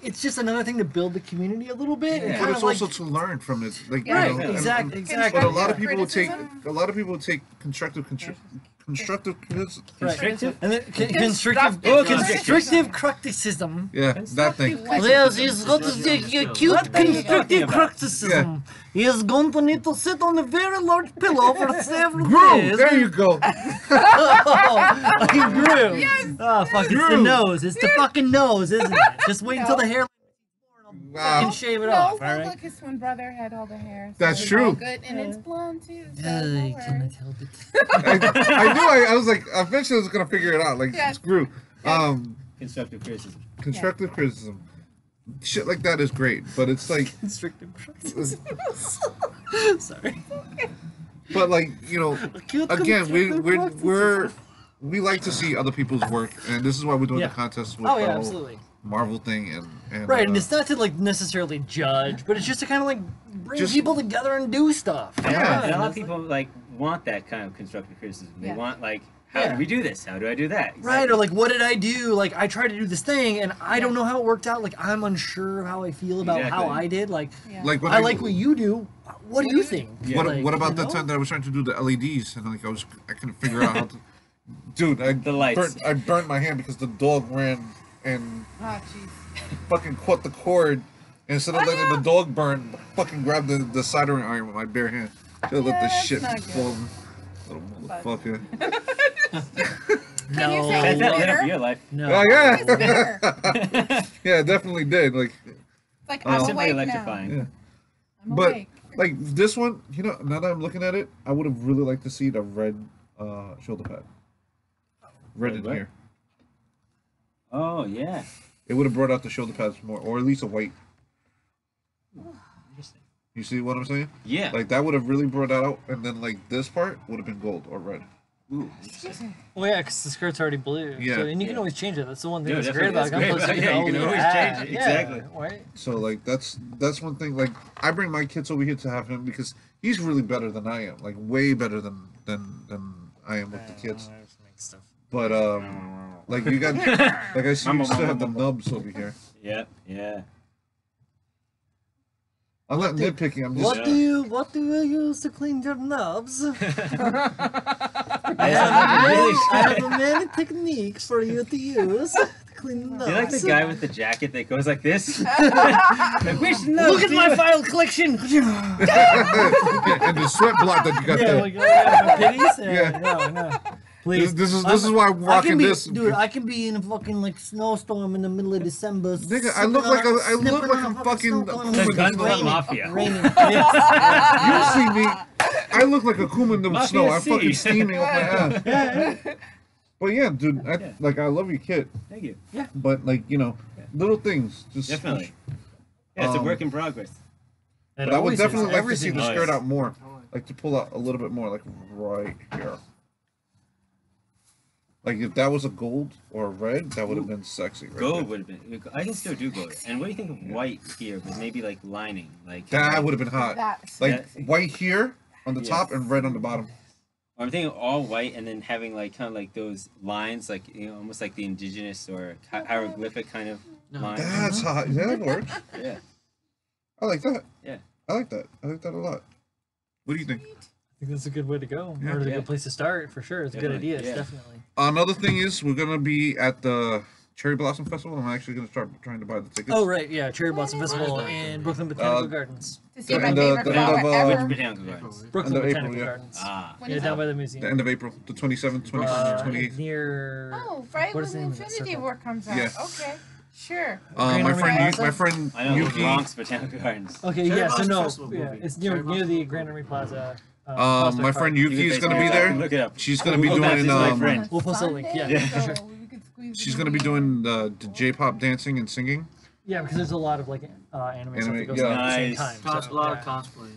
it's just another thing to build the community a little bit. And But kind it's of like, also to learn from it. Like, Yeah. you know, right, and- exactly. But a lot of Criticism? people will take constructive criticism. Right. Constructive? And then Constructive constructive criticism. Yeah, that thing. Yes, he's got to take a cute constructive criticism. He is going to need to sit on a very large pillow for several Bro, days. there you go. Oh, he grew. Yes. Oh, fuck, it's the Grew. nose. It's the fucking nose, isn't it? Just wait until the hair fucking Wow. shave it No, off, well, alright? look, his twin brother had all the hair. So That's it's true. all good, and it's blonde too. So I don't cannot worry. help it. I knew. I was like, eventually I was gonna figure it out. Like, Yes. screw. Constructive criticism. Constructive criticism. Shit like that is great, but it's like, Constructive criticism. Sorry. but like, you know, Cute again, constructive we like to see other people's work, and this is why we're doing Yeah. the contest with Oh, the yeah, whole absolutely. Marvel thing, and Right, and it's not to like necessarily judge, but it's just to kind of like bring Just- people together and do stuff. Yeah. And a lot of people like want that kind of constructive criticism. They Yeah. want like, how Yeah. do we do this? How do I do that? Right, or like, what did I do? Like, I tried to do this thing, and I don't know how it worked out. Like, I'm unsure of how I feel about how Exactly. I did. Like, Yeah. like when I like what you do. What do you think? Yeah. What, Like, what about you that know? time that I was trying to do the LEDs and like I couldn't figure out how to. Dude, The lights. I burnt my hand because the dog ran and Oh, jeez. fucking caught the cord. And instead of Oh, letting yeah. the dog burn, fucking grabbed the soldering iron with my bare hand. Should let Yeah, the that's shit not good. fall. Little motherfucker. Can you No. say That it's lit up bitter? your life. No. Oh It's yeah, bitter. yeah, it definitely did. Like, It's like I'm Simply awake now. electrifying. yeah. I'm But awake. like this one, you know, now that I'm looking at it, I would have really liked to see the red shoulder pad. Red in Red what? here. Oh yeah. It would have brought out the shoulder pads more, or at least a white. Interesting. You see what I'm saying? Yeah. Like that would have really brought that out, and then like this part would have been gold or red. Ooh, interesting. Well, yeah, because the skirt's already blue. Yeah. So, and you can always change it. That's the one thing Yeah, that's great about definitely. Gunpla. That's great. Yeah, you can always change it. Yeah, Exactly. right? So like that's one thing. Like I bring my kids over here to have him because he's really better than I am. Like way better than I am with the kids. Stuff. But like you got, like I see you still have the nubs over here. Yep. Yeah. I'm not nitpicking. I'm just. What do you use to clean your nubs? I have many techniques for you to use to clean the nubs. You like the guy with the jacket that goes like this? Like, which nubs Look at do my you- file collection. And the sweat block that you got Yeah, there. like, the pitties? Yeah. No. Please. This is why I'm rocking this. Dude, I can be in a fucking like snowstorm in the middle of December. Nigga, I look like a fucking The Gunpla Mafia. Raining. You see me? I look like a Kuma in the Mafia snow. I'm C. fucking steaming off my ass. But yeah, dude, I love your kit. Thank you. But like little things, just Definitely. Yeah, it's a work in progress. But I would definitely like to see the Nice. skirt out more, like to pull out a little bit more, like right here. Like if that was a gold or a red, that would have been sexy. Right Gold there. would have been. I can still do gold. And what do you think of white here with maybe like lining? Like That would have been hot. That's Like Yeah. white here on the Yes. top and red on the bottom. I'm thinking all white and then having like kind of like those lines, like almost like the indigenous or hieroglyphic kind of lines. That's hot. That works. Yeah. I like that. Yeah. I like that. I like that a lot. What do you think? I think that's a good way to go. Yeah. Or a Yeah. good place to start for sure. It's a good Definitely, idea. yeah. Definitely. Another thing is we're gonna be at the Cherry Blossom Festival. I'm actually gonna start trying to buy the tickets. Oh right, yeah, Cherry Blossom Festival in Brooklyn Botanical Gardens. to see my And, favorite the flower end of, ever. Which botanical gardens? Brooklyn End of April, Botanical yeah. Gardens. Ah. When Yeah, is down that? by the The museum. end of April, the 27th, 26th, 28th. Near. Oh, right What is when the name of it? Infinity Circle. War comes out. Yeah. Okay, sure. Grand My Army friend, Plaza? my friend I know, Yuki. Bronx Botanical Gardens. Okay, Cherry yeah, so Blossom no, Festival yeah, movie. it's Cherry near the Blossom. Grand Army Plaza. My Prospect friend Park. Yuki is gonna be Look there. it up. She's gonna be Google Maps doing is my friend. We'll post a link, yeah, Yeah. for sure. she's gonna be doing the J-pop dancing and singing. Yeah, because there's a lot of like anime stuff that goes yeah. on at the same Nice. time. Cos- So, a lot of yeah. cosplay.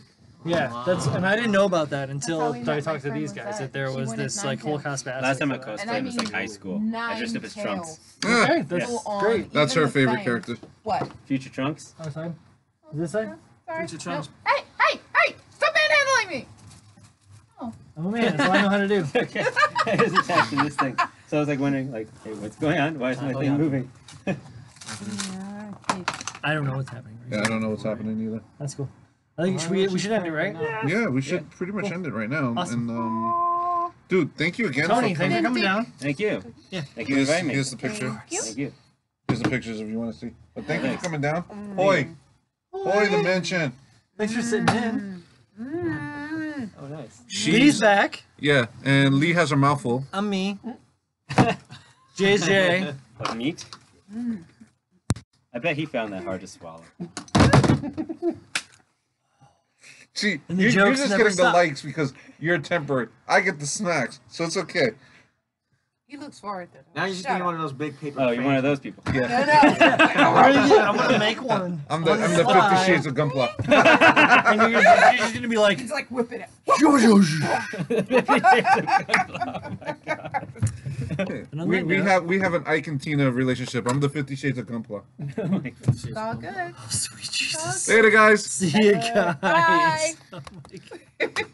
Yeah, that's and I didn't know about that until how we met I my talked to friend these with guys that. that there She was went this as like whole Nine cast of Last time I assets for that. And I cosplayed was like mean high school. I dressed up as Trunks. Ah, Okay, that's Full on, great. that's even her the favorite thing. character. What? Future Trunks? Our time. Is this time? Sorry. Future Trunks. No. Hey! Stop manhandling me! Oh man, that's all I know how to do. Okay. I was attached to this thing. So I was like wondering, like, hey, what's going on? Why is my thing moving? I don't know what's happening. Yeah, I don't know what's happening either. That's cool. I think we should end it, right? Yeah, we should pretty much end it right now. Awesome. And dude, thank you again Tony, for thanks for coming. coming down. Thank you. Yeah. Thank you for inviting me. Here's the picture. Thank you. Here's the pictures if you want to see. But thank you for Thanks. coming down. Hoi, hoi, the mansion. Thanks for sitting in. Oh, nice. Lee's back. Yeah, and Lee has her mouth full. I'm me. JJ. Of meat? I bet he found that hard to swallow. See, And the you're jokes just never getting stop. the likes because you're temperate. I get the snacks, so it's okay. He looks forward to it. Now you're just Shut getting up. one of those big paper. Oh, you're one of those people. Yeah, I want to make one. I'm the 50 Shades of Gunpla. And you're just gonna be like, He's like whipping it. we have an Ike and Tina relationship. I'm the 50 Shades of Gunpla. It's all good. sweet Jesus. Later, guys. See you guys. Bye. Oh my God.